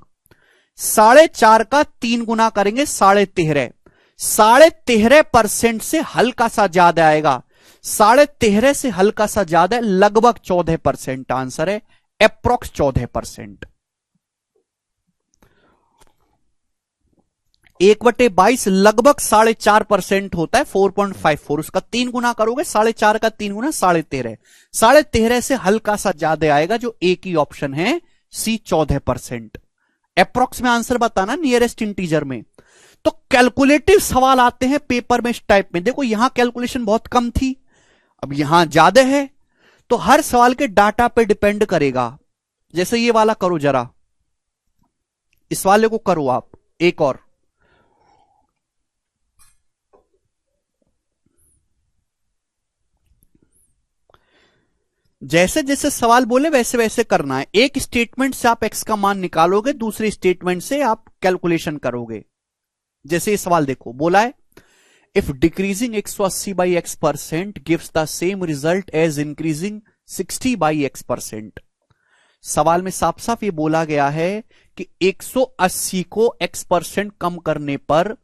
4.5 का 3 गुना करेंगे 13.5, 13.5% से हल्का सा ज्यादा आएगा, 13.5 से हल्का सा ज्यादा, लगभग 14% आंसर है, अप्रोक्स 14%। 1/22 लगभग 4.5% होता है, 4.54, उसका 3 गुना करोगे, 4.5 का 3 गुना 13.5, 13.5 से हल्का सा ज्यादा आएगा, जो एक ही ऑप्शन है सी, 14%। अप्रोक्स में आंसर बताना नियरेस्ट इंटीजर में। तो कैलकुलेटिव सवाल आते हैं पेपर में इस टाइप में। देखो यहां कैलकुलेशन बहुत कम थी, अब यहां ज्यादा है, तो हर सवाल के डाटा पे डिपेंड करेगा। जैसे ये वाला करो जरा, इस वाले को करो आप, एक और। जैसे जैसे सवाल बोले वैसे वैसे करना है। एक स्टेटमेंट से आप एक्स का मान निकालोगे, दूसरे स्टेटमेंट से आप कैलकुलेशन करोगे। जैसे ये सवाल देखो, बोला है if decreasing 180 by X percent gives the same result as increasing 60 by X percent. सवाल में साफ साफ ये बोला गया है कि 180 को एक्स परसेंट कम करने पर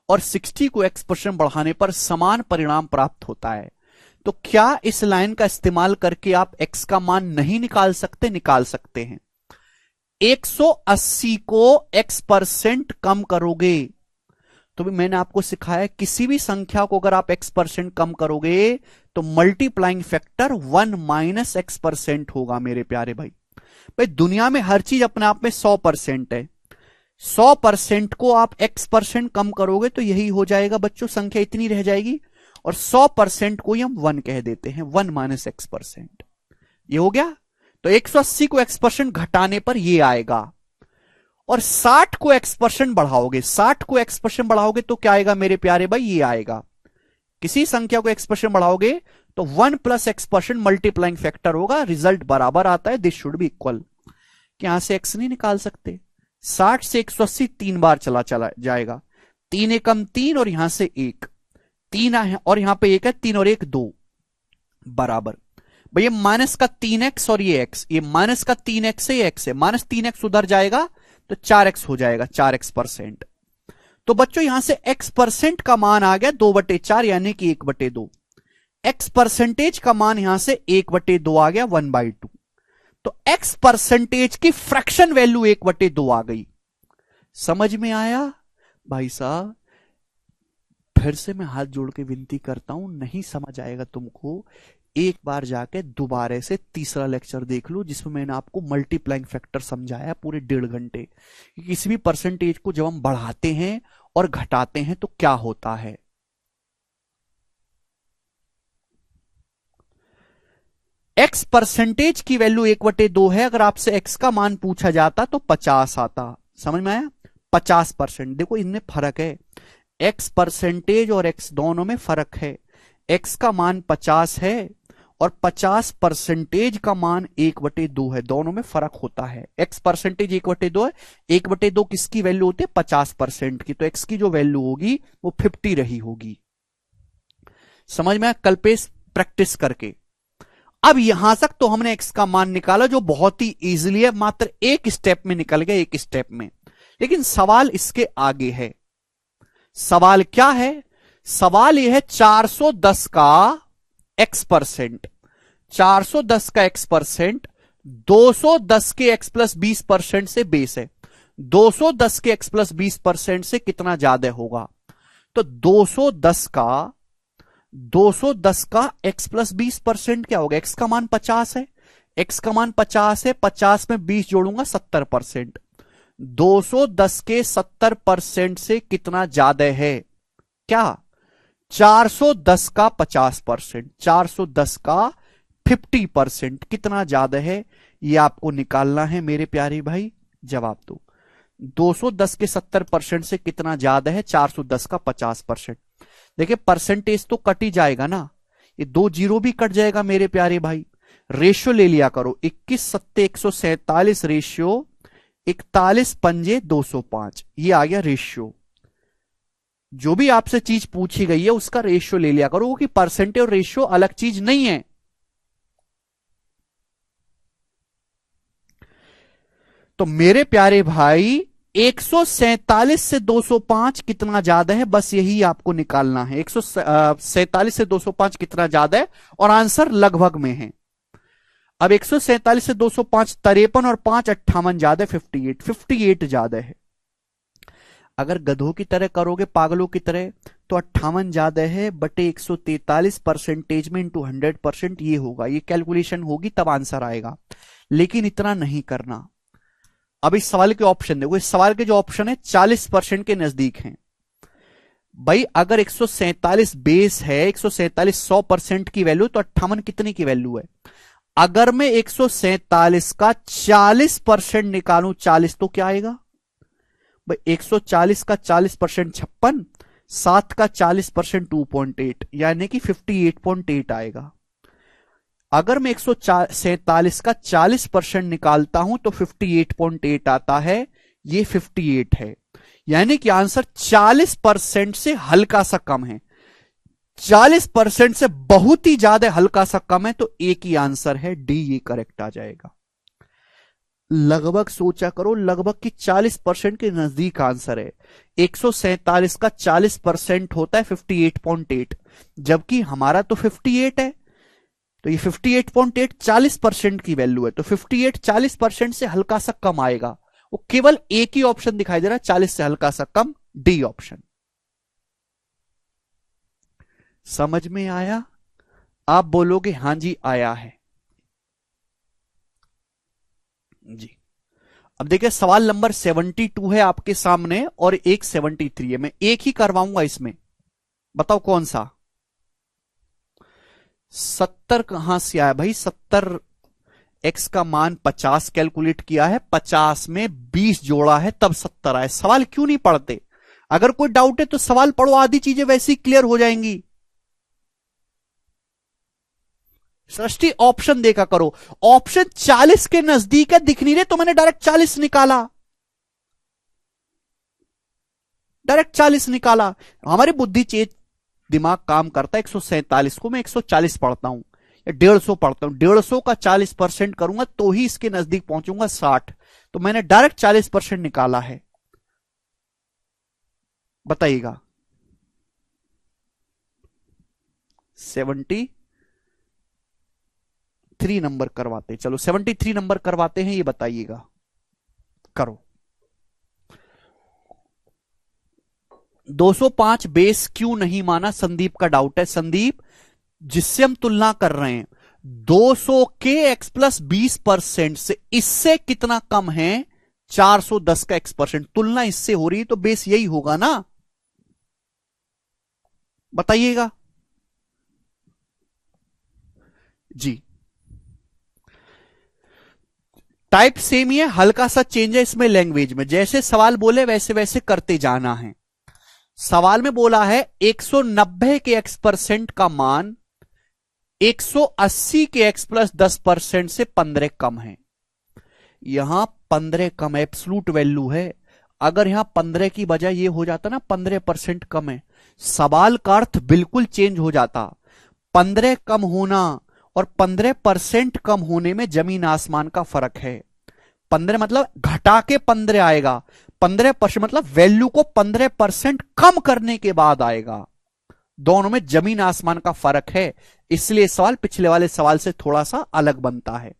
और 60 को एक्स परसेंट बढ़ाने पर समान परिणाम प्राप्त होता है। तो क्या इस लाइन का इस्तेमाल करके आप x का मान नहीं निकाल सकते? निकाल सकते हैं। 180 को x परसेंट कम करोगे तो भी मैंने आपको सिखाया, किसी भी संख्या को अगर आप x परसेंट कम करोगे तो multiplying factor 1 minus x percent होगा मेरे प्यारे भाई। भाई दुनिया में हर चीज अपने आप में 100% है, 100% को आप x परसेंट कम करोगे तो यही हो जाएगा बच्चों, संख्या इतनी रह जाएगी, और 100% को ही हम 1 कह देते हैं, 1 माइनस एक्स परसेंट। ये हो गया। तो 180 को एक्स परसेंट घटाने पर ये आएगा, और 60 को एक्स परसेंट बढ़ाओगे, 60 को एक्स परसेंट बढ़ाओगे तो क्या आएगा मेरे प्यारे भाई? ये आएगा। किसी संख्या को एक्स परसेंट बढ़ाओगे तो 1 plus x percent multiplying factor होगा, रिजल्ट बराबर आता है, दिस शुड बी इक्वल। यहां से एक्स नहीं निकाल सकते, 60 से 180 3 बार चला जाएगा, 3 एकम 3 और यहां से 1, 3 है और यहां पे 1 है, 3 और 1 2 बराबर। भाई ये माइनस का 3x और ये x, ये माइनस का 3x से ये x है, माइनस 3x उधर जाएगा तो 4x हो जाएगा, 4x परसेंट। तो बच्चों यहां से x परसेंट का मान आ गया 2/4 यानी कि 1/2। x परसेंटेज का मान यहां से 1/2 आ गया, 1/2। तो x परसेंटेज की फ्रैक्शन वैल्यू 1/2 आ गई। समझ में आया भाई साहब? फिर से मैं हाथ जोड़ के विनती करता हूं, नहीं समझ आएगा तुमको, एक बार जाके दोबारा से तीसरा लेक्चर देख लो जिसमें मैंने आपको मल्टीप्लाइंग फैक्टर समझाया पूरे 1.5 घंटे। किसी भी परसेंटेज को जब हम बढ़ाते हैं और घटाते हैं तो क्या होता है। एक्स परसेंटेज की वैल्यू 1/2 है, अगर आपसे एक्स का मान पूछा जाता तो 50 आता। समझ में आया? 50%। देखो इनमें फर्क है, एक्स परसेंटेज और एक्स दोनों में फर्क है। एक्स का मान 50 है और 50% का मान 1/2 है, दोनों में फर्क होता है। एक्स परसेंटेज 1/2 है, 1/2 किसकी वैल्यू होती है? 50% की। तो एक्स की जो वैल्यू होगी वो 50 रही होगी। समझ में? कल पे प्रैक्टिस करके। अब यहां तक तो हमने एक्स का मान निकाला जो बहुत ही इजीली है, मात्र एक स्टेप में निकल गया, एक स्टेप में। लेकिन सवाल इसके आगे है। सवाल क्या है? सवाल यह है 410 का एक्स परसेंट, 410 का एक्स परसेंट 210 के एक्स प्लस 20% से बेस है। 210 के एक्स प्लस 20% से कितना ज्यादा होगा? तो 210 का एक्स प्लस 20% क्या होगा? एक्स का मान 50 है, एक्स का मान 50 है, 50 में 20 जोड़ूंगा 70%। 210 के 70% से कितना ज्यादा है? क्या? 410 का 50%, 410 का 50% कितना ज्यादा है? ये आपको निकालना है मेरे प्यारे भाई। जवाब दो। 210 के 70% से कितना ज्यादा है? 410 का 50%। देखिए परसेंटेज तो कट ही जाएगा ना, ये 2 जीरो भी कट जाएगा मेरे प्यारे भाई। रेशियो ले लिया करो, 21 7 147 रेशियो 41 पंजे 205, ये आ गया रेशियो। जो भी आपसे चीज पूछी गई है उसका रेशियो ले लिया करो, कि परसेंटेज और रेशियो अलग चीज नहीं है। तो मेरे प्यारे भाई 147 से 205 कितना ज्यादा है, बस यही आपको निकालना है। 147 से 205 कितना ज्यादा है, और आंसर लगभग में है। अब 147 से 205 53 और 5 58 ज्यादा है, 58 ज्यादा है। अगर गधों की तरह करोगे, पागलों की तरह, तो 58 ज्यादा है बटे 143 परसेंटेज में इंटू 100% ये होगा, ये कैलकुलेशन होगी तब आंसर आएगा। लेकिन इतना नहीं करना। अब इस सवाल के ऑप्शन देखो, इस सवाल के जो ऑप्शन है 40% के नजदीक हैं। भाई अगर 147 बेस है, 147 100% की वैल्यू, तो 58 कितनी की वैल्यू है? अगर मैं 147 का 40% निकालूं, 40 तो क्या आएगा भाई? 140 का 40% 56, 7 का 40% 2.8, यानी कि 58.8 आएगा। अगर मैं 147 का 40% निकालता हूं तो 58.8 आता है, ये 58 है। यानी कि आंसर 40% से हल्का सा कम है। 40% से बहुत ही ज्यादा हल्का सा कम है, तो एक ही आंसर है डी, ये करेक्ट आ जाएगा। लगभग सोचा करो, लगभग की 40% के नजदीक आंसर है। 147 का 40% होता है 58.8, जबकि हमारा तो 58 है, तो ये 58.8 40% की वैल्यू है, तो 58 40% से हल्का सा कम आएगा। वो केवल एक ही ऑप्शन दिखाई दे रहा है 40 से हल्का सा कम, डी ऑप्शन। समझ में आया? आप बोलोगे हां जी आया है जी। अब देखिए सवाल नंबर 72 है आपके सामने, और एक 73 है। मैं एक ही करवाऊंगा इसमें, बताओ कौन सा? 70 कहां से आया भाई? 70 एक्स का मान 50 कैलकुलेट किया है, 50 में 20 जोड़ा है तब 70 आए। सवाल क्यों नहीं पढ़ते? अगर कोई डाउट है तो सवाल पढ़ो, आधी चीजें वैसी क्लियर हो जाएंगी। सृष्टि ऑप्शन देखा करो, ऑप्शन 40 के नजदीक है, दिख नहीं रहे तो मैंने डायरेक्ट 40 निकाला, डायरेक्ट 40 निकाला। हमारी बुद्धि चेत दिमाग काम करता है, 147 को मैं 140 पढ़ता हूं या 150 पढ़ता हूं, 150 का 40% करूंगा तो ही इसके नजदीक पहुंचूंगा 60, तो मैंने डायरेक्ट 40% निकाला है। बताइएगा 73 नंबर करवाते, चलो 73 नंबर करवाते हैं, ये बताइएगा। करो। 205 बेस क्यों नहीं माना, संदीप का डाउट है। संदीप, जिससे हम तुलना कर रहे हैं 200 के एक्स प्लस 20% से, इससे कितना कम है? 410 का एक्स परसेंट, तुलना इससे हो रही है, तो बेस यही होगा ना? बताइएगा जी। टाइप सेम ही है, हल्का सा चेंज है इसमें लैंग्वेज में, जैसे सवाल बोले वैसे वैसे करते जाना है। सवाल में बोला है 190 के एक्स परसेंट का मान 180 के एक्स प्लस 10% से 15 कम है। यहां 15 कम एब्सलूट वैल्यू है, अगर यहां 15 की बजाय ये हो जाता ना 15% कम है, सवाल का अर्थ बिल्कुल चेंज हो जाता। 15 कम होना और 15% कम होने में जमीन आसमान का फर्क है। 15 मतलब घटा के 15 आएगा, 15% मतलब वैल्यू को 15% कम करने के बाद आएगा। दोनों में जमीन आसमान का फर्क है, इसलिए सवाल पिछले वाले सवाल से थोड़ा सा अलग बनता है।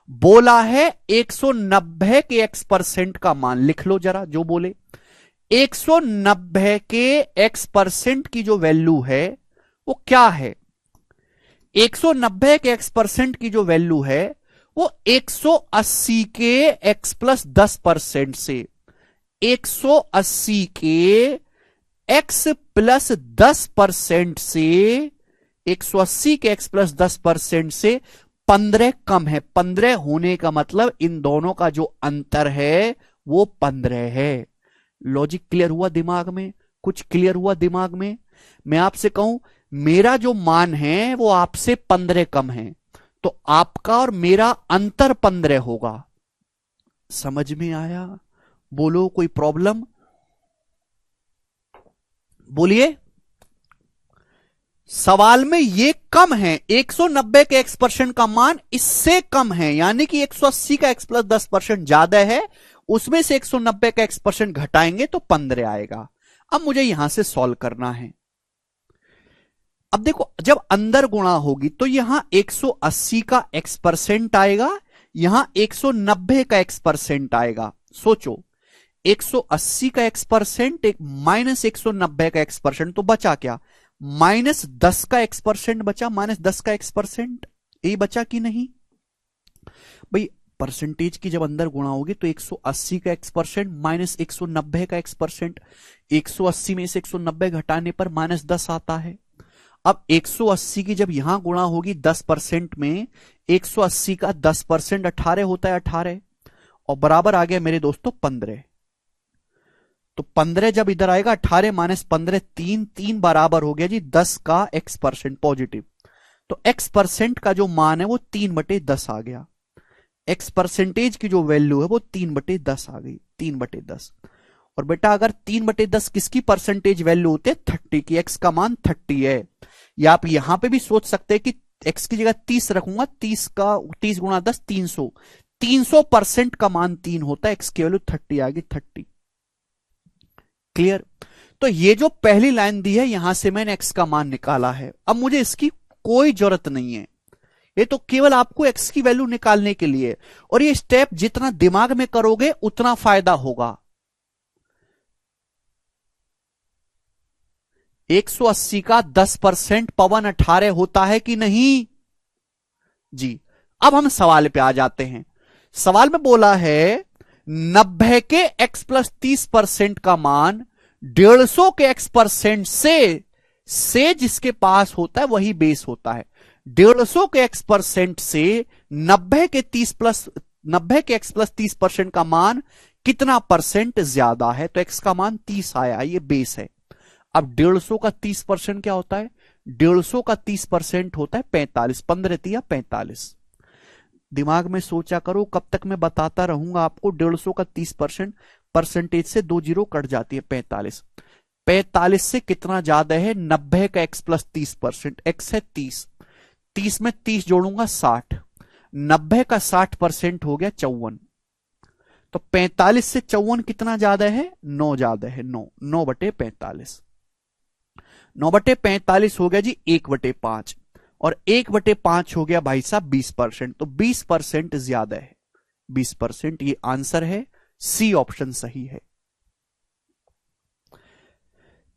बोला है 190 के एक्स परसेंट का मान, लिख लो जरा जो बोले। 190 के एक्स परसेंट की जो वैल्यू है वो क्या है? 190 के एक्स परसेंट की जो वैल्यू है वो 180 के एक्स प्लस 10% से, 180 के एक्स प्लस 10% से, 180 के एक्स प्लस 10% से 15 कम है। 15 होने का मतलब इन दोनों का जो अंतर है वो 15 है। लॉजिक क्लियर हुआ दिमाग में? कुछ क्लियर हुआ दिमाग में? मैं आपसे कहूं मेरा जो मान है वो आपसे 15 कम है, तो आपका और मेरा अंतर 15 होगा। समझ में आया? बोलो, कोई प्रॉब्लम? बोलिए। सवाल में ये कम है, 190 के x% का मान इससे कम है, यानी कि 180 का x प्लस 10% ज्यादा है, उसमें से 190 का x% घटाएंगे तो 15 आएगा। अब मुझे यहां से सॉल्व करना है। अब देखो, जब अंदर गुणा होगी तो यहां 180 का x% आएगा, यहां 190 का x% आएगा। सोचो, 180 का x% एक माइनस 190 का x%, तो बचा क्या? -10 का x% बचा, -10 का x%, ये बचा कि नहीं भाई? परसेंटेज की जब अंदर गुणा होगी तो 180 का x% माइनस 190 का x%, 180 में से 190 घटाने पर -10 आता है। अब 180 की जब यहां गुणा होगी 10% में, 180 का 10% 18 होता है, 18, और बराबर आ गया मेरे दोस्तों 15। तो 15 जब इधर आएगा, 18 माइनस 15, 3 बराबर हो गया जी 10 का x% पॉजिटिव। तो x% का जो मान है वो 3/10 आ गया। x परसेंटेज की जो वैल्यू है वो 3/10 आ गई, 3/10। और बेटा अगर 3/10 किसकी परसेंटेज वैल्यू होती है? 30 की, x का मान 30 है। या आप यहां पे भी सोच सकते हैं कि x की जगह 30 रखूंगा, 30 गुणा 10 300, 300% का मान 3 होता है, x की वैल्यू 30 आ गई, 30। क्लियर? तो ये जो पहली लाइन दी है यहां से मैंने x का मान निकाला है, अब मुझे इसकी कोई जरूरत नहीं है, ये तो केवल आपको x की वैल्यू निकालने के लिए। और ये स्टेप जितना दिमाग में करोगे उतना फायदा होगा। 180 का 10% पवन 18 होता है कि नहीं जी? अब हम सवाल पे आ जाते हैं। सवाल में बोला है 90 के x प्लस 30% का मान 150 के x% से जिसके पास होता है वही बेस होता है। 150 के x% से 90 के 30% का मान कितना परसेंट ज्यादा है? तो x का मान 30 आया, ये बेस है। अब 150 का 30% क्या होता है? 150 का 30% होता है 45, 15 45। दिमाग में सोचा करो, कब तक मैं बताता रहूंगा आपको। 150 का 30%, परसेंटेज से 2 जीरो कट जाती है, 45। 45 से कितना ज्यादा है? 90 का x प्लस 30%, x है 30, 30 में 30 जोड़ूंगा 60, 90 का 60% हो गया 54। तो 45 से 54 कितना ज्यादा है? 9 ज्यादा है, 9, 9/45। 9/45 हो गया जी 1/5, और 1/5 हो गया भाई साहब 20%, तो 20% ज्यादा है, 20%। ये आंसर है, सी ऑप्शन सही है।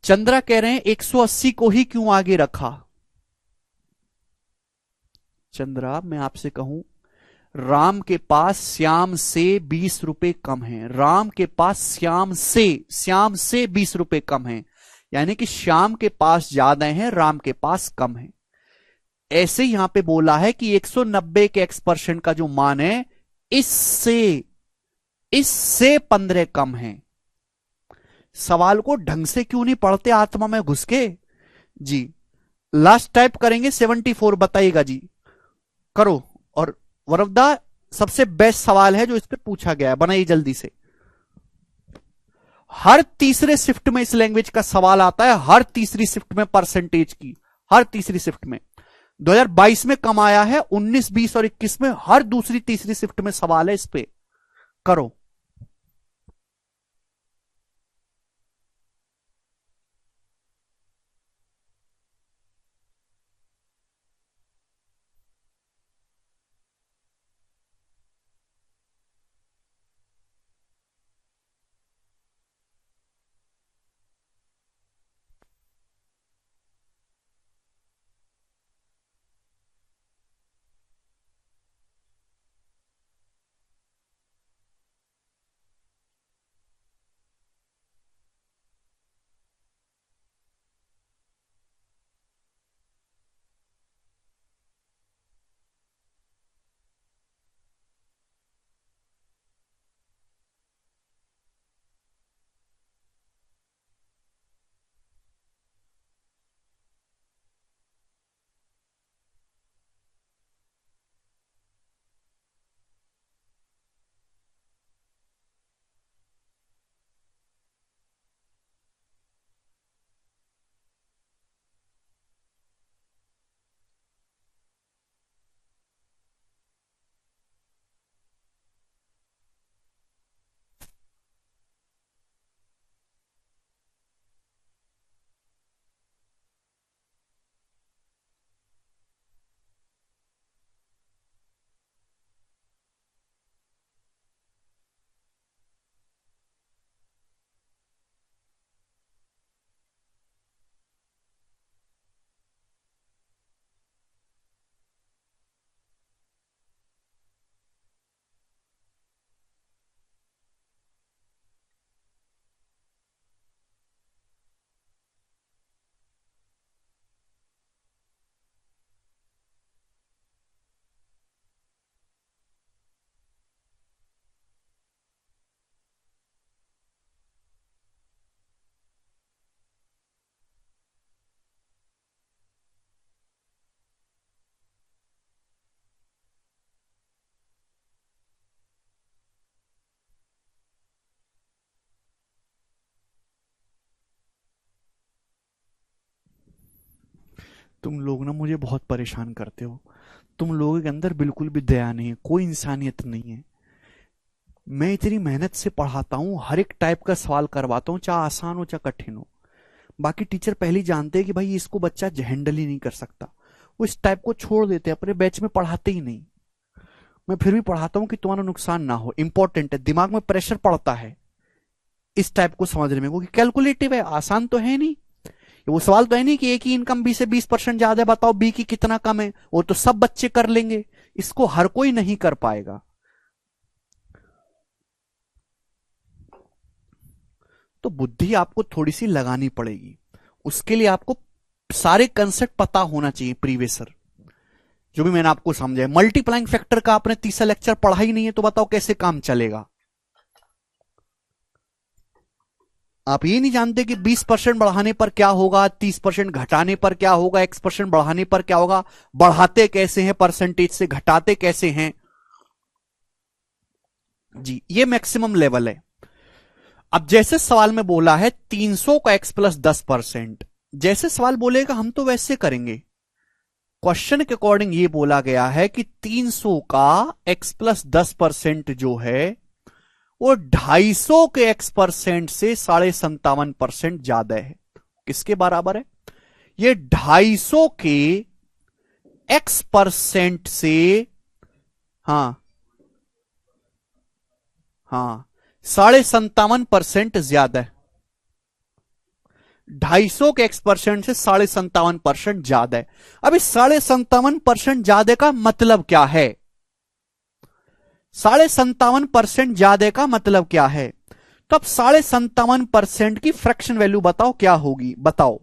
चंद्रा कह रहे हैं 180 को ही क्यों आगे रखा? चंद्रा मैं आपसे कहूं, राम के पास श्याम से 20 रुपए कम है, राम के पास श्याम से 20 रुपए कम है, यानी कि श्याम के पास ज्यादा है, राम के पास कम है। ऐसे यहां पे बोला है कि 190 के x% का जो मान है इससे इससे 15 कम है। सवाल को ढंग से क्यों नहीं पढ़ते आत्मा में घुस के जी? लास्ट टाइप करेंगे 74, बताइएगा जी, करो। और वरवदा सबसे बेस्ट सवाल है जो इस पे पूछा गया है, बनाइए जल्दी से। हर तीसरे शिफ्ट में इस लैंग्वेज का सवाल आता है, हर तीसरी शिफ्ट में परसेंटेज की, हर तीसरी शिफ्ट में। 2022 में कम आया है, 19 20 और 21 में हर दूसरी तीसरी शिफ्ट में सवाल है इस पे, करो। तुम लोग ना मुझे बहुत परेशान करते हो। तुम लोगों के अंदर बिल्कुल भी दया नहीं है, कोई इंसानियत नहीं है। मैं इतनी मेहनत से पढ़ाता हूँ, हर एक टाइप का सवाल करवाता हूँ, चाहे आसान हो चाहे कठिन हो। बाकी टीचर पहले ही जानते हैं कि भाई इसको बच्चा हैंडल ही नहीं कर सकता, वो इस टाइप को छोड़ देते हैं, अपने बैच में पढ़ाते ही नहीं। मैं फिर भी पढ़ाता हूँ कि तुम्हारा नुकसान ना हो, इंपॉर्टेंट है, दिमाग में प्रेशर पड़ता है इस टाइप को समझने में, क्योंकि कैलकुलेटिव है, आसान तो है नहीं। वो सवाल तो है नहीं कि ए की इनकम बी से 20% ज्यादा है, बताओ बी की कितना कम है, वो तो सब बच्चे कर लेंगे, इसको हर कोई नहीं कर पाएगा। तो बुद्धि आपको थोड़ी सी लगानी पड़ेगी, उसके लिए आपको सारे कंसेप्ट पता होना चाहिए प्रीवियसर, जो भी मैंने आपको समझाया। मल्टीप्लाइंग फैक्टर का आपने तीसरा लेक्चर पढ़ा ही नहीं है, तो बताओ कैसे काम चलेगा। आप ये नहीं जानते कि 20% बढ़ाने पर क्या होगा, 30% घटाने पर क्या होगा, x% बढ़ाने पर क्या होगा, बढ़ाते कैसे हैं परसेंटेज से, घटाते कैसे हैं जी, ये मैक्सिमम लेवल है। अब जैसे सवाल में बोला है 300 का x प्लस 10%, जैसे सवाल बोलेगा हम तो वैसे करेंगे। क्वेश्चन के अकॉर्डिंग ये बोला गया है कि 300 का x प्लस 10% जो है वो 250 के x% से 57.5% ज्यादा है। किसके बराबर है? ये 250 के x% से, हाँ हाँ, 57.5% ज्यादा है। 250 के x% से 57.5% ज्यादा है। अब इस 57.5% ज्यादा का मतलब क्या है? 57.5% ज्यादा का मतलब क्या है? तो अब 57.5% की फ्रैक्शन वैल्यू बताओ क्या होगी, बताओ।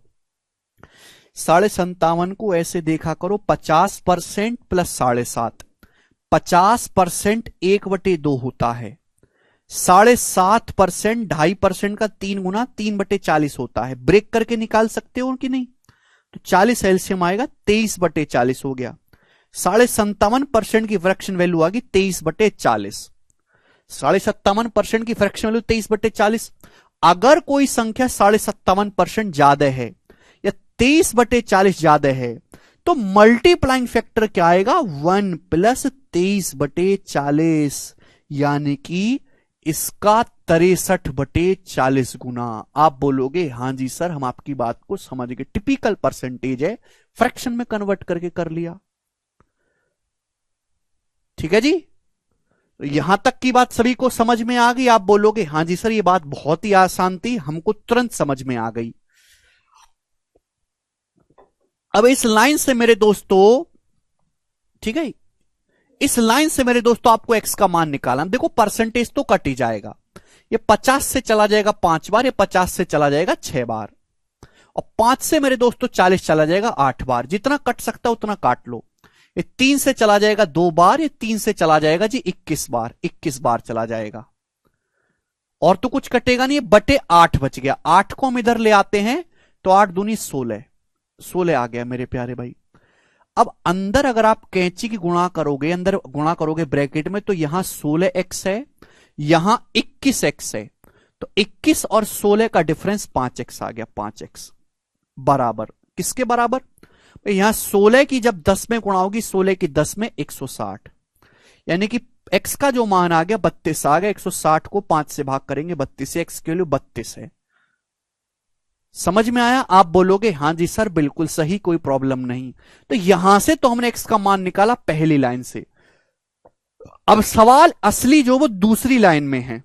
57.5 को ऐसे देखा करो, 50% प्लस 7.5, 50% 1/2 होता है, 7.5% 2.5% का 3 गुना 3/40 होता है। ब्रेक करके निकाल सकते हो कि नहीं? तो 40 एलसीएम आएगा, 23/40 हो गया। 57.5% की फ्रैक्शन वैल्यू आ गई 23/40। 57.5% की फ्रैक्शन वैल्यू 23/40। अगर कोई संख्या 57.5% ज्यादा है या 23/40 ज्यादा है, तो मल्टीप्लाइंग फैक्टर क्या आएगा? 1 प्लस 23/40, यानी कि इसका 63/40 गुना। आप बोलोगे हां जी सर, हम आपकी बात को समझ गए, टिपिकल परसेंटेज है, फ्रैक्शन में कन्वर्ट करके कर लिया। ठीक है जी, तो यहां तक की बात सभी को समझ में आ गई? आप बोलोगे हां जी सर, ये बात बहुत ही आसान थी, हमको तुरंत समझ में आ गई। अब इस लाइन से मेरे दोस्तों, ठीक है, इस लाइन से मेरे दोस्तों आपको एक्स का मान निकालना। देखो परसेंटेज तो कट ही जाएगा, ये 50 से चला जाएगा 5 बार, ये 50 से चला जाएगा 6 बार, और 5 से मेरे दोस्तों 40 चला जाएगा 8 बार। जितना कट सकता उतना काट लो। ये 3 से चला जाएगा 2 बार, ये 3 से चला जाएगा जी 21 बार, 21 बार चला जाएगा, और तो कुछ कटेगा नहीं। बटे 8 बच गया, 8 को हम इधर ले आते हैं तो 8 दूनी 16, 16 आ गया मेरे प्यारे भाई। अब अंदर अगर आप कैंची की गुणा करोगे, अंदर गुणा करोगे ब्रैकेट में, तो यहां 16x है, यहां 21x है, तो 21 और 16 का डिफरेंस 5x आ गया। 5x बराबर किसके बराबर? यहां 16 की जब 10 में गुणा होगी, 16 की 10 में 160, यानी कि x का जो मान आ गया 32 आ गया। 160 को 5 से भाग करेंगे 32 से, x की वैल्यू 32 है। समझ में आया? आप बोलोगे हां जी सर बिल्कुल सही, कोई प्रॉब्लम नहीं। तो यहां से तो हमने x का मान निकाला पहली लाइन से। अब सवाल असली जो वो दूसरी लाइन में है,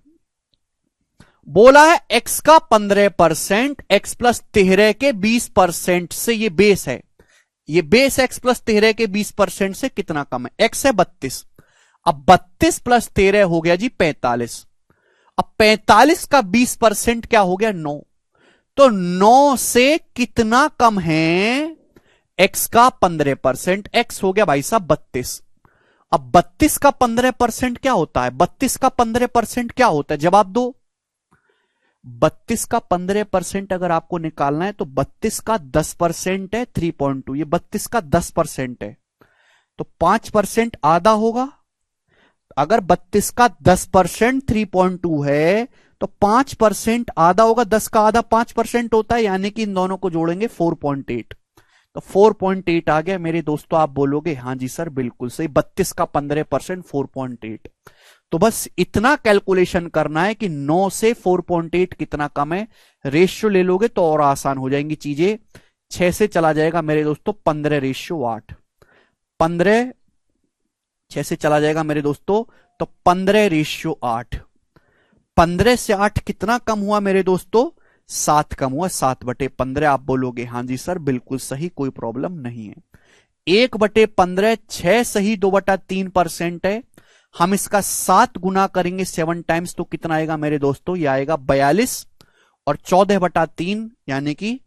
बोला है x का 15%, x प्लस 13 के 20% से, ये बेस है, ये बेस x प्लस 13 के 20% से कितना कम है? x है 32, अब 32 प्लस 13 हो गया जी 45, अब 45 का 20% क्या हो गया? 9, तो 9 से कितना कम है? x का 15%, x हो गया भाई साहब 32। अब 32 का 15% क्या होता है? 32 का 15% क्या होता है? जवाब दो। 32 का 15% अगर आपको निकालना है तो 32 का 10% है 3.2, ये 32 का 10% है, तो 5% आधा होगा। अगर 32 का 10% 3.2 है तो 5% आधा होगा, 10 का आधा 5% होता है, यानी कि इन दोनों को जोड़ेंगे 4.8, तो 4.8 आ गया मेरे दोस्तों। आप बोलोगे हाँ जी सर बिल्कुल सही, 32 का 15% 4.8। तो बस इतना कैलकुलेशन करना है कि 9 से 4.8 कितना कम है, रेशियो ले लोगे तो और आसान हो जाएंगी चीजें। 6 से चला जाएगा मेरे दोस्तों 15:8, 15, 6 से चला जाएगा मेरे दोस्तों तो 15:8। 15 से 8 कितना कम हुआ मेरे दोस्तों, 7 कम हुआ, 7/15। आप बोलोगे हाँ जी सर बिल्कुल सही, कोई प्रॉब्लम नहीं है। 1/15, 6 सही, 2/3% है। हम इसका 7 गुना करेंगे 7 टाइम्स तो कितना आएगा मेरे दोस्तों, यह आएगा 42, और 14/3 यानी कि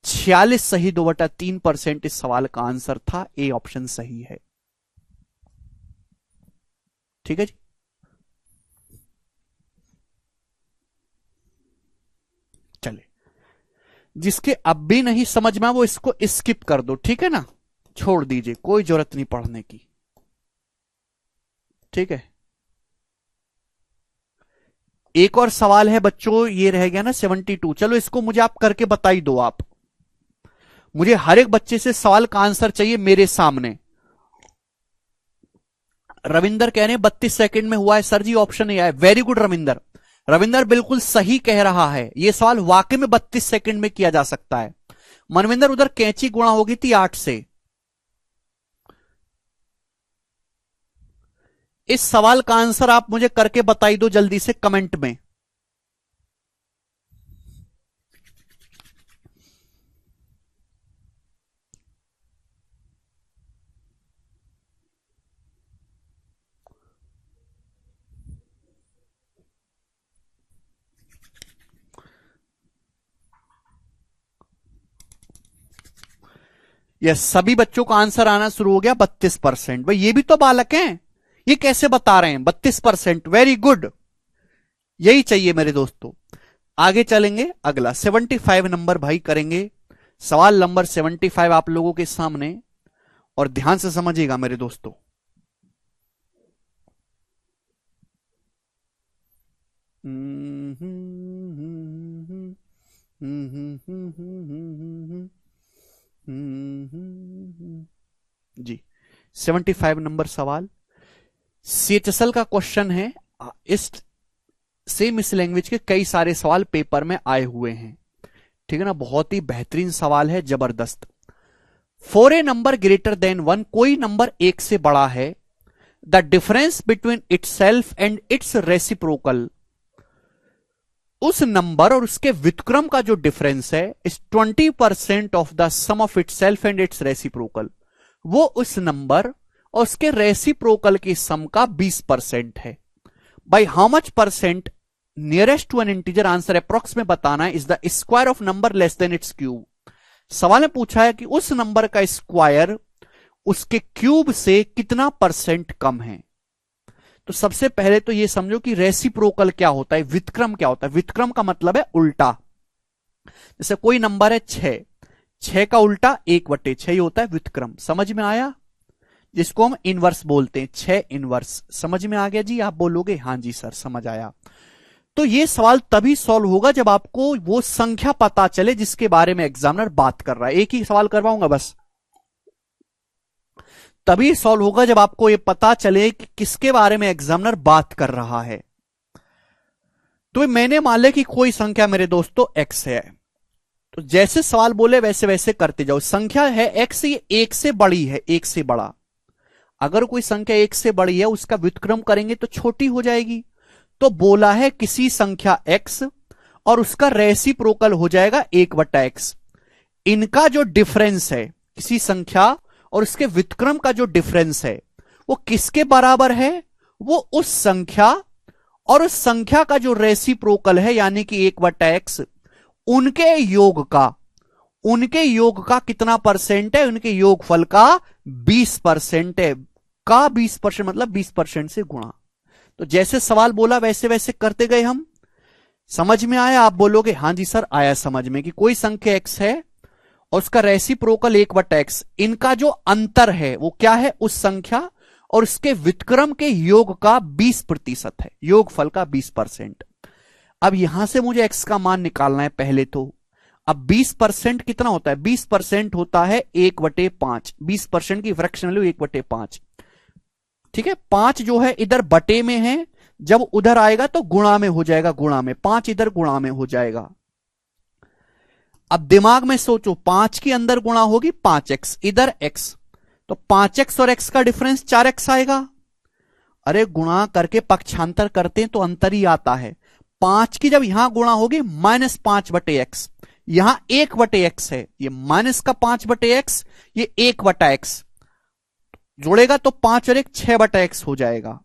46 सही, 2/3% इस सवाल का आंसर था। ए ऑप्शन सही है। ठीक है जी। चले, जिसके अब भी नहीं समझ में वो इसको स्किप कर दो, ठीक है ना, छोड़ दीजिए, कोई जरूरत नहीं पढ़ने की। ठीक है, एक और सवाल है बच्चों, ये रह गया ना 72। चलो इसको मुझे आप करके बताई दो। आप मुझे हर एक बच्चे से सवाल का आंसर चाहिए मेरे सामने। रविंदर कह रहे हैं 32 सेकंड में हुआ है सर जी, ऑप्शन ए है। वेरी गुड रविंदर, रविंदर बिल्कुल सही कह रहा है, यह सवाल वाकई में 32 सेकंड में किया जा सकता है। मनविंदर उधर कैंची गुणा होगी थी 8 से। इस सवाल का आंसर आप मुझे करके बताई दो जल्दी से कमेंट में। यस, सभी बच्चों का आंसर आना शुरू हो गया 32%। भाई ये भी तो बालक हैं, ये कैसे बता रहे हैं 32%। वेरी गुड, यही चाहिए मेरे दोस्तों। आगे चलेंगे, अगला 75 नंबर भाई करेंगे। सवाल नंबर 75 आप लोगों के सामने, और ध्यान से समझिएगा मेरे दोस्तों। जी 75 नंबर सवाल सीएचएसएल का क्वेश्चन है। इस सेम इस लैंग्वेज के कई सारे सवाल पेपर में आए हुए हैं, ठीक है ना, बहुत ही बेहतरीन सवाल है, जबरदस्त। For a number greater than 1, कोई नंबर एक से बड़ा है, the difference between itself and its reciprocal, उस नंबर और उसके व्युत्क्रम का जो डिफरेंस है इस 20% of the sum of itself and its reciprocal, वो उस नंबर और उसके रेसिप्रोकल की सम का 20% है। By how much percent nearest to an integer, answer approx में बताना है, is the square of number less than its cube. सवाल में पूछा है कि उस नंबर का स्क्वायर उसके क्यूब से कितना परसेंट कम है। तो सबसे पहले तो यह समझो कि रेसिप्रोकल क्या होता है, व्युत्क्रम क्या होता है। व्युत्क्रम का मतलब है उल्टा। जैसे कोई नंबर है 6, 6 का उल्टा 1/6 ही होता है व्युत्क्रम। समझ में आया, जिसको हम इनवर्स बोलते हैं, 6 इनवर्स। समझ में आ गया जी, आप बोलोगे हाँ जी सर समझ आया। तो यह सवाल तभी सॉल्व होगा जब आपको वो संख्या पता चले जिसके बारे में एग्जामिनर बात कर रहा है। एक ही सवाल करवाऊंगा बस, तभी सॉल्व होगा जब आपको यह पता चले कि किसके बारे में एग्जामिनर बात कर रहा है। तो मैंने मान लिया कि कोई संख्या मेरे दोस्तों x है, तो जैसे सवाल बोले वैसे वैसे करते जाओ। संख्या है x, ये 1 से बड़ी है, 1 से बड़ा। अगर कोई संख्या 1 से बड़ी है उसका व्युत्क्रम करेंगे तो छोटी हो जाएगी। तो बोला है किसी संख्या x और उसका रेसिप्रोकल हो जाएगा 1/x। इनका जो डिफरेंस है, किसी संख्या और उसके व्युत्क्रम का जो डिफरेंस है वो किसके बराबर है, वो उस संख्या और उस संख्या का जो रेसिप्रोकल है यानी कि 1/x, उनके योग का कितना परसेंट है, उनके योगफल का 20% है। का 20% मतलब 20% से गुणा। तो जैसे सवाल बोला वैसे वैसे करते गए हम। समझ में आया, आप बोलोगे हाँ जी सर आया समझ में, कि कोई संख्या x है और उसका रेसिप्रोकल 1/x, इनका जो अंतर है वो क्या है, उस संख्या और उसके व्युत्क्रम के योग का 20% है, योगफल का 20%। अब यहां से मुझे x का मान निकालना है पहले तो। अब 20% कितना होता है? 20% होता है 1/5। 20% की फ्रैक्शन वैल्यू 1/5। ठीक है, 5 जो है इधर बटे में है, जब उधर आएगा तो गुणा में हो जाएगा, गुणा में 5 इधर गुणा में हो जाएगा। अब दिमाग में सोचो, 5 के अंदर गुणा होगी 5x, इधर x, तो 5x और x का डिफरेंस 4x आएगा। अरे गुणा करके पक्षांतर करते हैं तो अंतर ही आता है। 5 की जब यहां गुणा होगी -5/x, यहां 1/x है, ये माइनस का 5/x, ये 1/x जोड़ेगा तो 5 और 1 6/x हो जाएगा।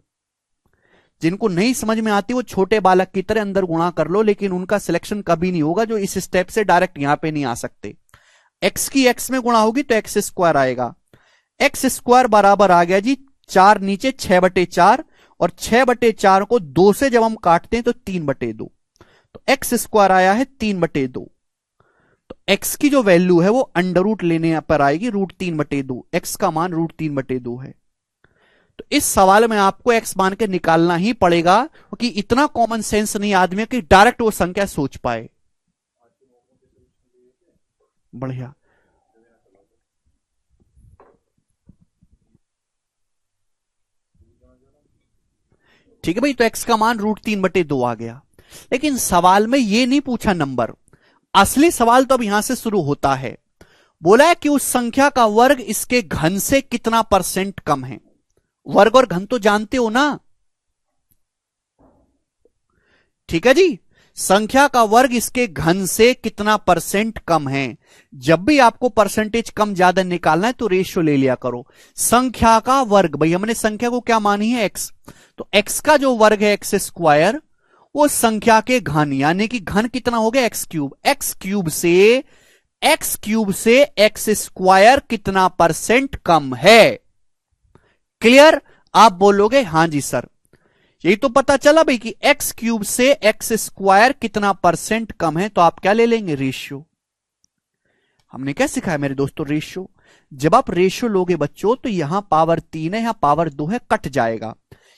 जिनको नहीं समझ में आती वो छोटे बालक की तरह अंदर गुणा कर लो, लेकिन उनका सिलेक्शन कभी नहीं होगा जो इस स्टेप से डायरेक्ट यहां पे नहीं आ सकते। x की x में गुणा होगी तो x² आएगा। x² बराबर आ गया जी 4 नीचे 6/4, और 6/4 को 2 से जब हम काटते हैं तो 3/2, तो x² आया है 3/2। तो x की जो वैल्यू है वो अंडर रूट लेने पर आएगी √3/2। x का मान √3/2 है। तो इस सवाल में आपको x मान के निकालना ही पड़ेगा, क्योंकि इतना कॉमन सेंस नहीं आदमी कि डायरेक्ट वो संख्या सोच पाए। बढ़िया, ठीक है भाई, तो x का मान √3/2 आ गया। लेकिन सवाल में ये नहीं पूछा नंबर, असली सवाल तो अब यहां से शुरू होता है। बोला है कि उस संख्या का वर्ग इसके घन से कितना % कम है। वर्ग और घन तो जानते हो ना, ठीक है जी। संख्या का वर्ग इसके घन से कितना % कम है। जब भी आपको परसेंटेज कम ज्यादा निकालना है तो रेशियो ले लिया करो। संख्या का वर्ग, भाई हमने संख्या को क्या मानी है? x, तो x का जो वर्ग है x², वो संख्या के घन, यानी कि घन कितना हो गया? x³। x³ से x² कितना % कम है? क्लियर? आप बोलोगे हां जी सर। यही तो पता चला भाई कि x³ से x² कितना % कम है, तो आप क्या ले लेंगे? रेशियो। हमने क्या सिखाया मेरे दोस्तों? रेशियो। जब आप रेशियो लोगे बच्चों तो यहां पावर 3 है, यहां पावर 2 है, कट जाएगा,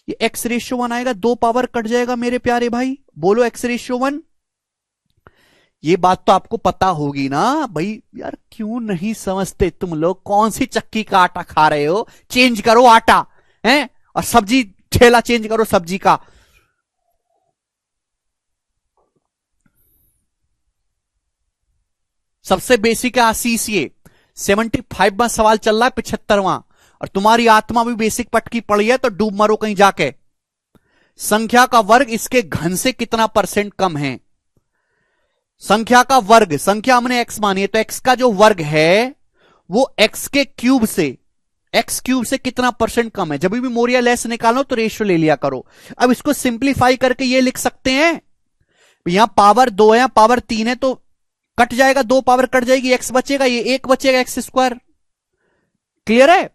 ये x/1 आएगा, 2 पावर कट जाएगा मेरे प्यारे भाई। बोलो x/1। ये बात तो आपको पता होगी ना भाई। यार क्यों नहीं समझते तुम लोग? कौन सी चक्की का आटा खा रहे हो? चेंज करो आटा, हैं? और सब्जी ठेला चेंज करो सब्जी का। सबसे बेसिक है आशीष, ये 75वां सवाल चल रहा है, 75वां, और तुम्हारी आत्मा भी बेसिक पटकी पड़ी है तो डूब मरो कहीं जाके। संख्या का वर्ग इसके घन से कितना % कम है? संख्या का वर्ग, संख्या हमने x मानी है, तो x का जो वर्ग है वो x³ से कितना % कम है। जब भी मोर या लेस निकालो तो रेशियो ले लिया करो। अब इसको सिंप्लीफाई करके ये लिख सकते हैं, यहां पावर 2 है, यहां पावर 3 है, तो कट जाएगा, 2 पावर कट जाएगी, x बचेगा, ये 1 बचेगा x²। क्लियर है?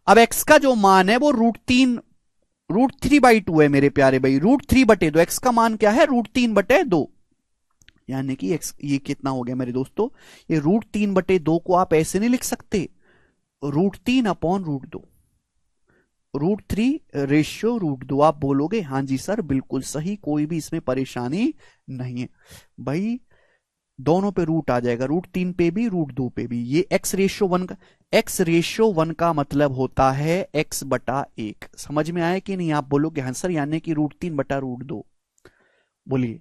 अब x का जो मान है वो √3/2 है मेरे प्यारे भाई। √3/2, x का मान क्या है? √3/2, यानी कि x ये कितना हो गया मेरे दोस्तों? ये √3/2 को आप ऐसे नहीं लिख सकते, √3/√2, √3 रेशियो √2। आप बोलोगे हां जी सर बिल्कुल सही, कोई भी इसमें परेशानी नहीं है भाई। दोनों पे रूट आ जाएगा, √3 पे भी, √2 पे भी। ये x/1 का मतलब होता है x/1। समझ में आया कि नहीं? आप बोलोगे हाँ सर, यानी कि √3/√2। बोलिए।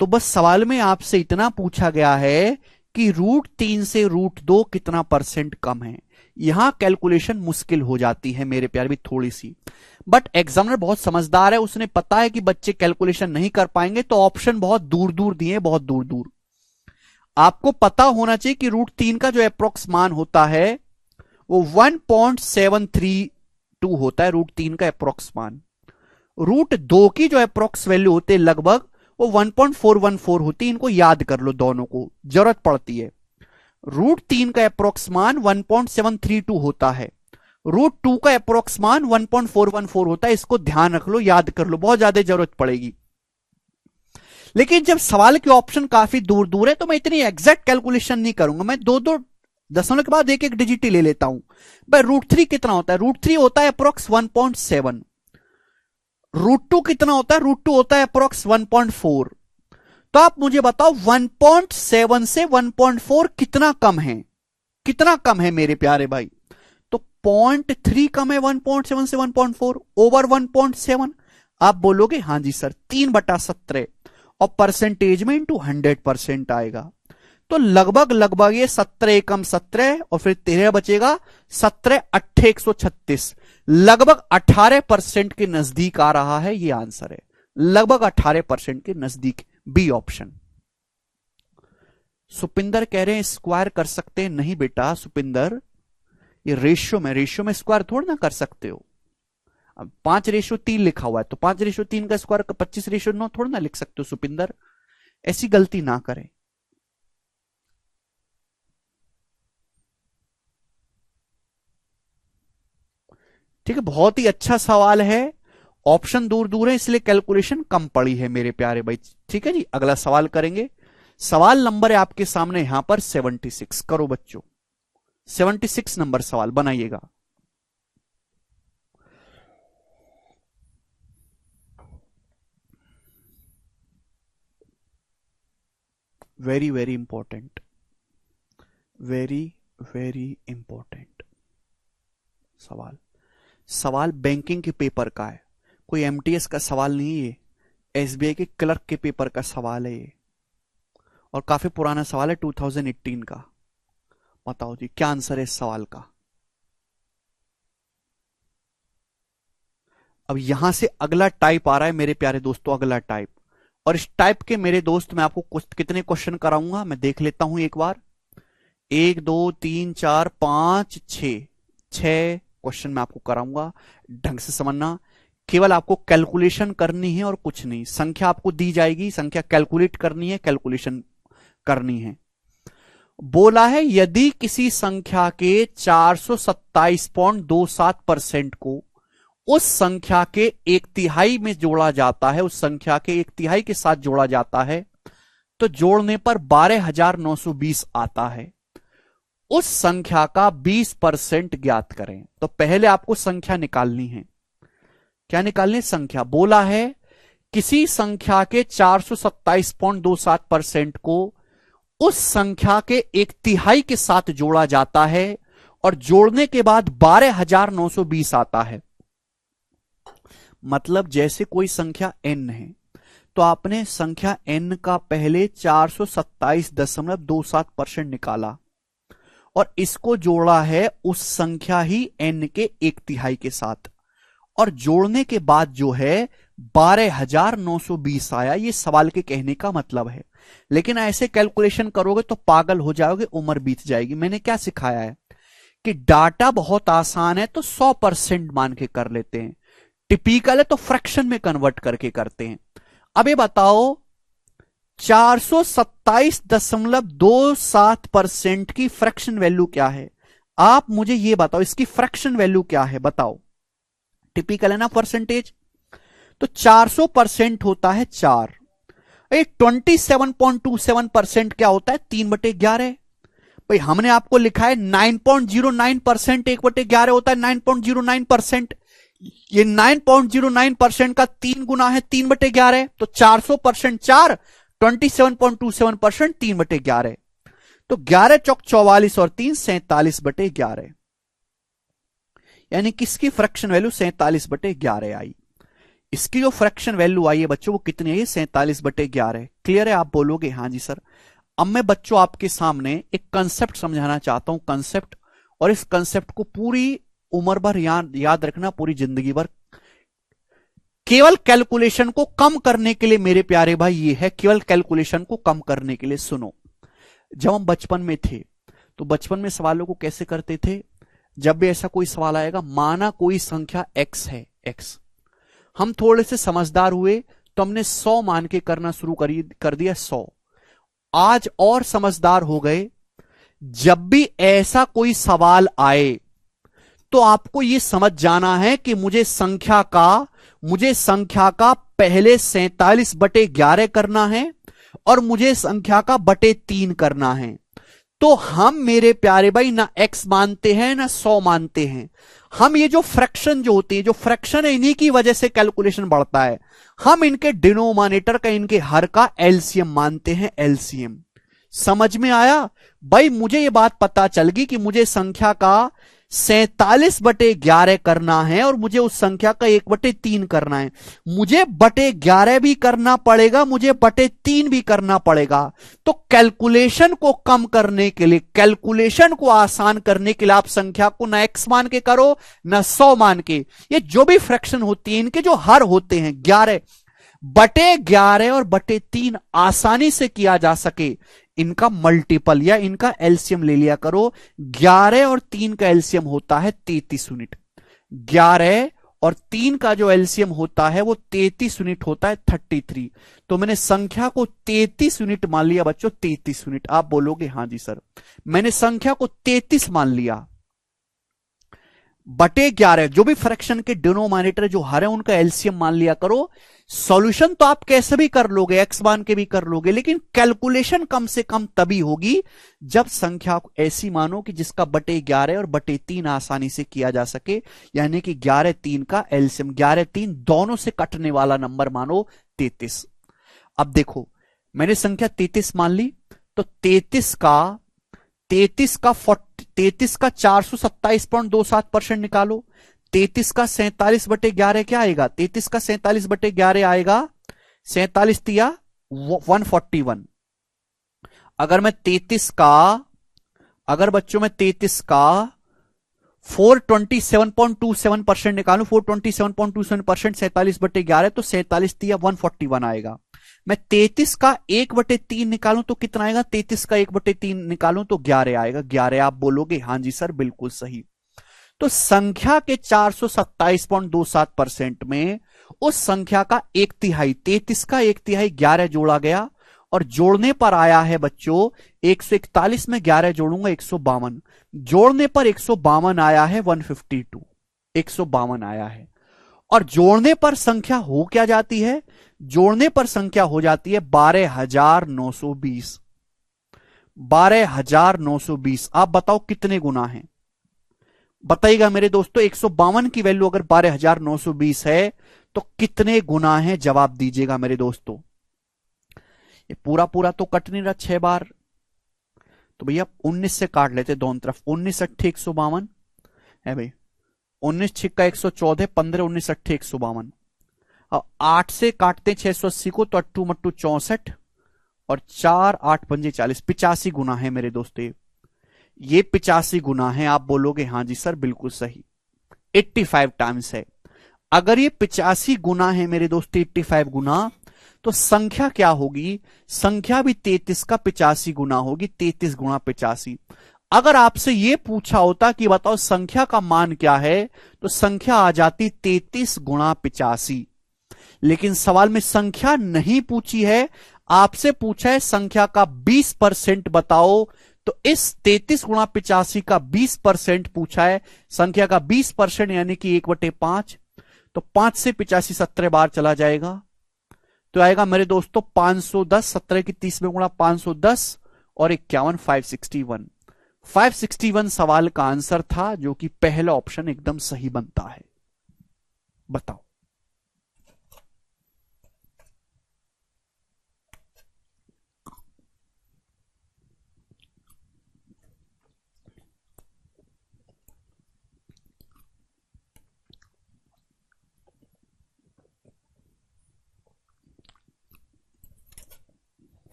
तो बस सवाल में आपसे इतना पूछा गया है कि √3 से √2 कितना % कम है। यहां कैलकुलेशन मुश्किल हो जाती है मेरे प्यारे भी, थोड़ी सी, बट एग्जामिनर बहुत समझदार है, उसने पता है कि बच्चे कैलकुलेशन नहीं कर पाएंगे, तो ऑप्शन बहुत दूर दूर दिए, बहुत दूर दूर। आपको पता होना चाहिए कि √3 का जो अप्रोक्स मान होता है वो 1.732 होता है, √3 का अप्रोक्स मान। √2 की जो अप्रोक्स वैल्यू होती है लगभग वो 1.414 होती है। इनको याद कर लो, दोनों को जरूरत पड़ती है। √3 का अप्रोक्स मान 1.732 होता है, √2 का अप्रोक्स मान 1.414 होता है। इसको ध्यान रख लो, याद कर लो, बहुत ज्यादा जरूरत पड़ेगी। लेकिन जब सवाल के ऑप्शन काफी दूर दूर है तो मैं इतनी एग्जैक्ट कैलकुलेशन नहीं करूंगा, मैं 2-2 दशमलव के बाद 1-1 डिजिट ही ले लेता हूं। भाई √3 कितना होता है? √3 होता है अप्रोक्स 1.7। √2 कितना होता है? √2 होता है अप्रोक्स 1.4। तो आप मुझे बताओ 1.7 से 1.4 कितना कम है, कितना कम है मेरे प्यारे भाई? तो 0.3 कम है 1.7 से 1.4 ओवर 1.7। आप बोलोगे हाँ जी सर 3/17 और परसेंटेज में इंटू 100% आएगा। तो लगभग लगभग ये 17 कम 17 और फिर 13 बचेगा, 17 8 136, लगभग 18% के नजदीक आ रहा है। ये आंसर है लगभग 18% के नजदीक, बी ऑप्शन। सुपिंदर कह रहे हैं स्क्वायर कर सकते हैं। नहीं बेटा सुपिंदर, ये रेशियो में स्क्वायर थोड़ा ना कर सकते हो। अब 5/3 लिखा हुआ है तो 5/3 का स्क्वायर 25/9 थोड़ा ना लिख सकते हो सुपिंदर, ऐसी गलती ना करें। ठीक है, बहुत ही अच्छा सवाल है। ऑप्शन दूर दूर है इसलिए कैलकुलेशन कम पड़ी है मेरे प्यारे भाई। ठीक है जी, अगला सवाल करेंगे। सवाल नंबर है आपके सामने यहां पर 76। करो बच्चों, 76 नंबर सवाल बनाइएगा। Very very important, very very important सवाल। सवाल बैंकिंग के पेपर का है, कोई एमटीएस का सवाल नहीं है, एसबीआई के क्लर्क के पेपर का सवाल है ये, और काफी पुराना सवाल है 2018 का। बताओ जी क्या आंसर है इस सवाल का? अब यहां से अगला टाइप आ रहा है मेरे प्यारे दोस्तों, अगला टाइप। और इस टाइप के मेरे दोस्त मैं आपको कितने क्वेश्चन कराऊंगा मैं देख लेता हूं एक बार। 1 2 3 4 5 6 क्वेश्चन मैं आपको कराऊंगा। ढंग से समझना, केवल आपको कैलकुलेशन करनी है और कुछ नहीं। संख्या आपको दी जाएगी, संख्या कैलकुलेट करनी है, कैलकुलेशन करनी है। बोला है यदि किसी संख्या के 427.27% को उस संख्या के 1/3 में जोड़ा जाता है, उस संख्या के 1/3 के साथ जोड़ा जाता है, तो जोड़ने पर 12,920 आता है। उस संख्या का 20% ज्ञात करें। तो पहले आपको संख्या निकालनी है। क्या निकालनी है? संख्या। बोला है किसी संख्या के 427.27% को उस संख्या के 1/3 के साथ जोड़ा जाता है और जोड़ने के बाद 12,920 आता है। मतलब जैसे कोई संख्या n है तो आपने संख्या n का पहले 427.27% निकाला और इसको जोड़ा है उस संख्या ही n के 1/3 के साथ, और जोड़ने के बाद जो है 12,920 आया। ये सवाल के कहने का मतलब है। लेकिन ऐसे कैलकुलेशन करोगे तो पागल हो जाओगे, उम्र बीत जाएगी। मैंने क्या सिखाया है कि डाटा बहुत आसान है तो 100% मान के कर लेते हैं, टिपिकल है तो फ्रैक्शन में कन्वर्ट करके करते हैं। अब ये बताओ 427.27% की फ्रैक्शन वैल्यू क्या है? आप मुझे ये बताओ इसकी फ्रैक्शन वैल्यू क्या है, बताओ। टिपिकल है ना परसेंटेज, तो 400% होता है 4। 27.27% क्या होता है? 3/11। भाई हमने आपको लिखा है 9.09%, 1/11 होता है 9.09%। ये 9.09% का 3 गुना है 3/11, तो 400% 4, 27.27% 3/11, तो 11 चौक 44 और 3 47/11, यानी किसकी फ्रैक्शन वैल्यू 47/11 आई। इसकी जो फ्रैक्शन वैल्यू आई है बच्चों वो कितनी है? 47/11। क्लियर है? आप बोलोगे हाँ जी सर। अब मैं बच्चों आपके सामने एक कंसेप्ट समझाना चाहता हूं, कंसेप्ट, और इस कंसेप्ट को पूरी उम्र भर याद रखना, पूरी जिंदगी भर। केवल कैलकुलेशन को कम करने के लिए मेरे प्यारे भाई ये है, केवल कैलकुलेशन को कम करने के लिए। सुनो, जब हम बचपन में थे तो बचपन में सवालों को कैसे करते थे? जब भी ऐसा कोई सवाल आएगा, माना कोई संख्या x है, x, हम थोड़े से समझदार हुए तो हमने 100 मान के करना शुरू कर दिया 100। आज और समझदार हो गए, जब भी ऐसा कोई सवाल आए तो आपको यह समझ जाना है कि मुझे संख्या का पहले 47/11 करना है और मुझे संख्या का बटे 3 करना है। तो हम मेरे प्यारे भाई ना x मानते हैं ना 100 मानते हैं। हम ये जो फ्रैक्शन जो होती है, जो फ्रैक्शन है, इन्हीं की वजह से कैलकुलेशन बढ़ता है। हम इनके डिनोमिनेटर का, इनके हर का एलसीएम मानते हैं, एलसीएम। समझ में आया भाई? मुझे ये बात पता चल गई कि मुझे संख्या का 47/11 करना है और मुझे उस संख्या का 1/3 करना है। मुझे बटे 11 भी करना पड़ेगा, मुझे बटे 3 भी करना पड़ेगा। तो कैलकुलेशन को कम करने के लिए, कैलकुलेशन को आसान करने के लिए आप संख्या को ना x मान के करो ना 100 मान के। ये जो भी फ्रैक्शन होती है, इनके जो हर होते हैं 11 बटे 11 और बटे 3 आसानी से किया जा सके, इनका मल्टीपल या इनका एलसीएम ले लिया करो। 11 और 3 का एलसीएम होता है 33 यूनिट। 11 और 3 का जो एलसीएम होता है वो 33 यूनिट होता है, 33। तो मैंने संख्या को 33 यूनिट मान लिया बच्चों, 33 यूनिट। आप बोलोगे हां जी सर, मैंने संख्या को 33 मान लिया, बटे 11 जो भी फ्रैक्शन के डिनोमिनेटर जो हर है उनका एलसीएम मान लिया करो। सॉल्यूशन तो आप कैसे भी कर लोगे, एक्स मान के भी कर लोगे, लेकिन कैलकुलेशन कम से कम तभी होगी जब संख्या को ऐसी मानो कि जिसका बटे 11 और बटे 3 आसानी से किया जा सके। यानी कि 11-3 का एलसीएम, 11-3 दोनों से कटने वाला नंबर मानो 33। अब देखो, मैंने संख्या 33 मान ली, तो 33 का 427.27% निकालो। 33 का 47/11 क्या आएगा? 33 का 47/11 आएगा 47 तिया 141। अगर मैं 33 का, अगर बच्चों में 33 का 427.27% निकालू, 427.27% 47/11 तो 47 तिया 141 आएगा। मैं 33 का 1/3 निकालूं तो कितना आएगा? 33 का 1/3 निकालूं तो 11 आएगा। 11 आप बोलोगे हां जी सर बिल्कुल सही। तो संख्या के 427.27% में उस संख्या का 1/3, 33 का 1/3 11 जोड़ा गया और जोड़ने पर आया है बच्चों 141 में 11 जोड़ूंगा 152, जोड़ने पर 152 आया है 152, 152 आया है। और जोड़ने पर संख्या हो क्या जाती है? जोड़ने पर संख्या हो जाती है 12,920। 12,920 आप बताओ कितने गुना है? बताइएगा मेरे दोस्तों, 152 की वैल्यू अगर 12,920 है तो कितने गुना है? जवाब दीजिएगा मेरे दोस्तों। ये पूरा पूरा तो कट नहीं रहा 6 बार, तो भैया 19 से काट लेते दोनों तरफ। 19 अट्ठे 152 है भाई, 19 छिक्का 114, 15 19 अट्ठे 152। अब 8 से काटते 680 को तो अट्टू मट्टू 64 और 4 8 पंजे 40, 85 गुना है मेरे दोस्तों। ये 85 गुना है। आप बोलोगे हां जी सर बिल्कुल सही, 85 टाइम्स है। अगर ये 85 गुना है मेरे दोस्तों, 85 गुना, तो संख्या क्या होगी? संख्या भी 33 का 85 गुना होगी, 33 गुणा 85। अगर आपसे यह पूछा होता कि बताओ संख्या का मान क्या है, तो संख्या आ जाती 33 गुणा 85। लेकिन सवाल में संख्या नहीं पूछी है, आपसे पूछा है संख्या का 20% बताओ। तो इस 33 गुणा 85 का 20% पूछा है, संख्या का 20% यानी कि 1/5। तो 5 से 85 17 बार चला जाएगा, तो आएगा मेरे दोस्तों 510। 17 की 30 में गुणा 510 और 51 561। 561 सवाल का आंसर था, जो कि पहला ऑप्शन एकदम सही बनता है। बताओ।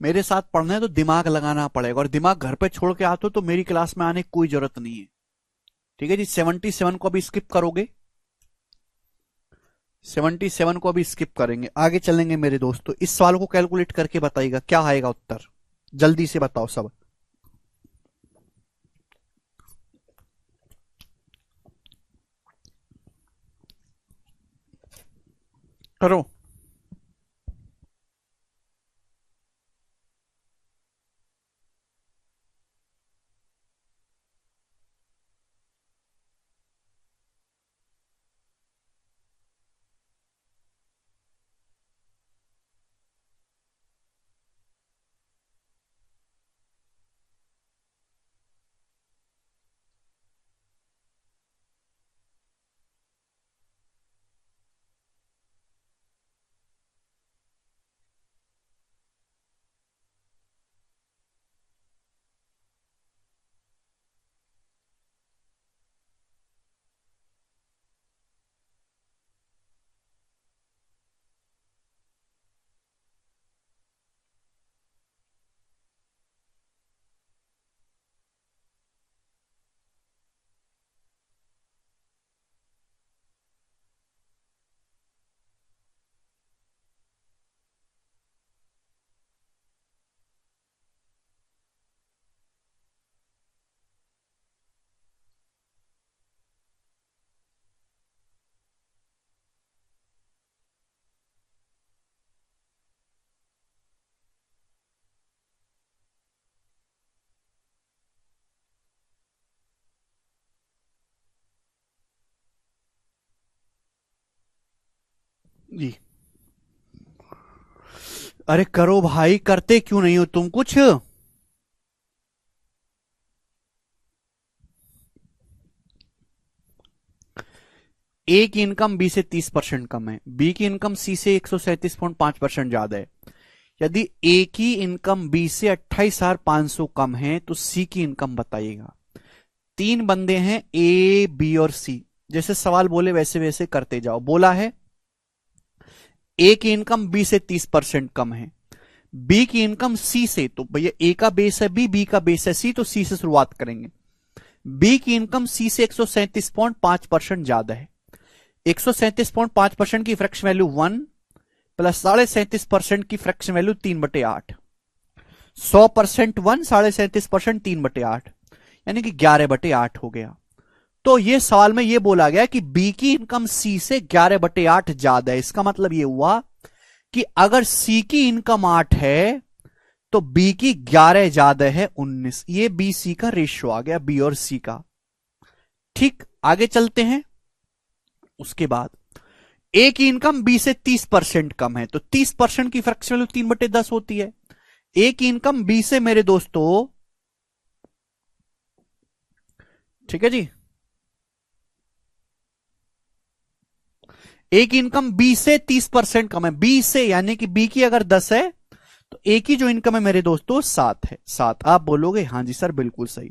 मेरे साथ पढ़ना है तो दिमाग लगाना पड़ेगा, और दिमाग घर पे छोड़ के आते हो तो मेरी क्लास में आने की कोई जरूरत नहीं है। ठीक है जी, 77 को अभी स्किप करोगे, 77 को अभी स्किप करेंगे, आगे चलेंगे मेरे दोस्तों। इस सवाल को कैलकुलेट करके बताइएगा क्या आएगा उत्तर, जल्दी से बताओ सब। करो। जी। अरे करो भाई, करते क्यों नहीं हो तुम कुछ? ए की इनकम बी से 30% कम है, बी की इनकम सी से 137.5% ज्यादा है। यदि ए की इनकम बी से 28,500 कम है तो सी की इनकम बताइएगा। तीन बंदे हैं, ए बी और सी। जैसे सवाल बोले वैसे वैसे करते जाओ। बोला है ए की इनकम बी से 30% कम है, बी की इनकम सी से, तो भैया ए का बेस है बी का बेस है सी, तो सी से शुरुआत करेंगे। बी की इनकम सी से 137.5% ज्यादा है। 137.5% की फ्रैक्शन वैल्यू 1 प्लस 37.5% की फ्रैक्शन वैल्यू 3/8। 100% 1, 37.5% 3/8, यानी कि 11/8 हो गया। तो ये सवाल में ये बोला गया कि बी की इनकम सी से 11/8 ज्यादा है। इसका मतलब ये हुआ कि अगर सी की इनकम 8 है तो बी की 11 ज्यादा है 19। ये बी सी का रेशियो आ गया, बी और सी का। ठीक, आगे चलते हैं। उसके बाद ए की इनकम बी से 30% कम है, तो 30% की फ्रैक्शन वैल्यू 3/10 होती है। ए की इनकम बी से मेरे दोस्तों, ठीक है जी, ए की इनकम बी से 30% कम है, बी से, यानी कि बी की अगर 10 है तो ए की जो इनकम है मेरे दोस्तों 7 है। 7 आप बोलोगे हां जी सर बिल्कुल सही।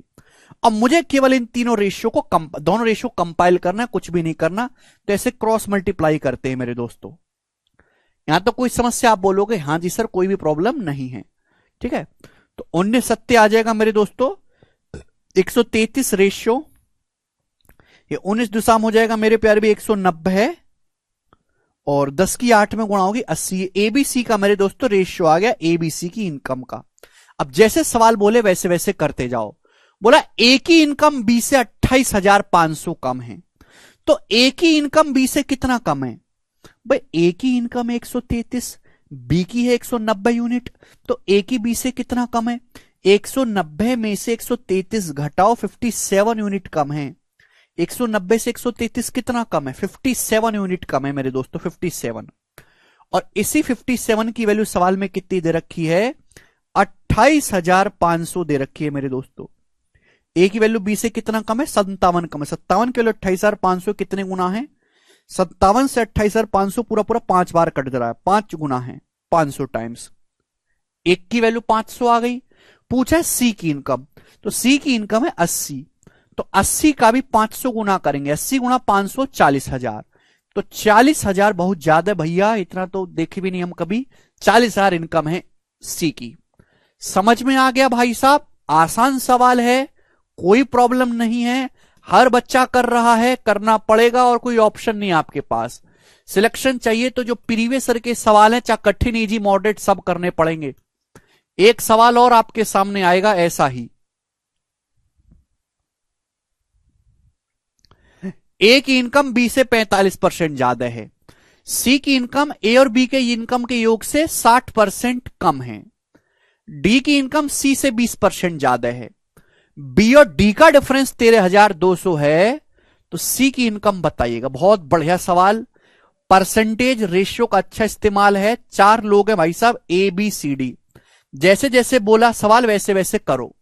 अब मुझे केवल इन तीनों रेशियो को दोनों रेशियो कंपाइल करना है, कुछ भी नहीं करना। तो ऐसे क्रॉस मल्टीप्लाई करते हैं मेरे दोस्तों। यहां तो कोई समस्या, आप बोलोगे हां जी सर कोई भी प्रॉब्लम नहीं है। ठीक है, तो 19 सत्य आ जाएगा मेरे दोस्तों 133 रेशियो, ये 19 दुसाम हो जाएगा मेरे प्यारे भी 190 है, और 10 की 8 में गुणा होगी 80। एबीसी का मेरे दोस्तों रेशियो आ गया एबीसी की इनकम का। अब जैसे सवाल बोले वैसे वैसे करते जाओ। बोला ए की इनकम बी से 28,500 कम है, तो ए की इनकम बी से कितना कम है? भाई ए की इनकम है 133, बी की है 190 यूनिट, तो ए की बी से कितना कम है? 190 में से 133 घटाओ 57 यूनिट कम है। 190 से 133 कितना कम है? 57 यूनिट कम है मेरे दोस्तों, 57। और इसी 57 की वैल्यू सवाल में कितनी दे रखी है? 28,500 दे रखी है मेरे दोस्तों। ए की वैल्यू बी से कितना कम है? 57 कम है। 57 के वैल्यू 28,500 कितने गुना है? 57 से 28,500 पूरा पूरा 5 बार कट जा रहा है, 5 गुना है 500 टाइम्स। एक की वैल्यू 500 आ गई। पूछा है सी की इनकम, तो सी की इनकम है 80, तो 80 का भी 500 गुना करेंगे। 80 गुना 500 40,000, तो 40,000 बहुत ज्यादा भैया, इतना तो देखे भी नहीं हम कभी। 40,000 इनकम है सी की। समझ में आ गया भाई साहब? आसान सवाल है, कोई प्रॉब्लम नहीं है, हर बच्चा कर रहा है, करना पड़ेगा, और कोई ऑप्शन नहीं आपके पास। सिलेक्शन चाहिए तो जो प्रीवियस ईयर के सवाल हैं, चाहे कठिन इजी मॉडरेट, सब करने पड़ेंगे। एक सवाल और आपके सामने आएगा ऐसा ही। ए की इनकम बी से 45% ज्यादा है, सी की इनकम ए और बी के इनकम के योग से 60% कम है, डी की इनकम सी से 20% ज्यादा है, बी और डी का डिफरेंस 13,200 है, तो सी की इनकम बताइएगा। बहुत बढ़िया सवाल, परसेंटेज रेशियो का अच्छा इस्तेमाल है। 4 लोग हैं भाई साहब, ए बी सी डी। जैसे जैसे बोला सवाल वैसे वैसे करो।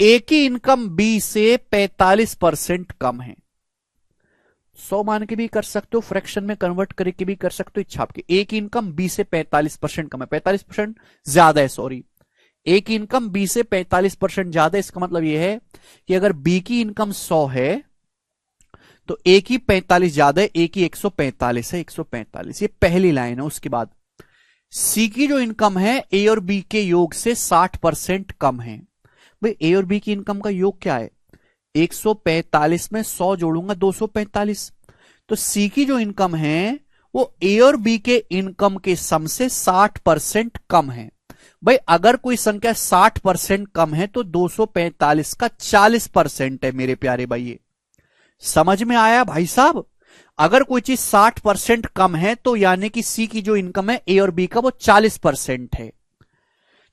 ए की इनकम बी से 45% कम है, 100 मान के भी कर सकते हो, फ्रैक्शन में कन्वर्ट करके भी कर सकते हो, इच्छा आपकी। ए की इनकम बी से 45% कम है, 45% ज्यादा है, सॉरी। ए की इनकम बी से 45% ज्यादा है, इसका मतलब यह है कि अगर बी की इनकम 100 है तो ए की 45 ज्यादा है, ए की 145 है, 145। ये पहली लाइन है। उसके बाद सी की जो इनकम है ए और बी के योग से 60% कम है। भाई ए और बी की इनकम का योग क्या है? 145 में 100 जोड़ूंगा 245, तो सी की जो इनकम है वो ए और बी के इनकम के सम से 60% कम है। भाई अगर कोई संख्या 60% कम है तो 245 का 40% है मेरे प्यारे भाई। समझ में आया भाई साहब? अगर कोई चीज 60% कम है तो यानी कि सी की जो इनकम है ए और बी का वो 40% है।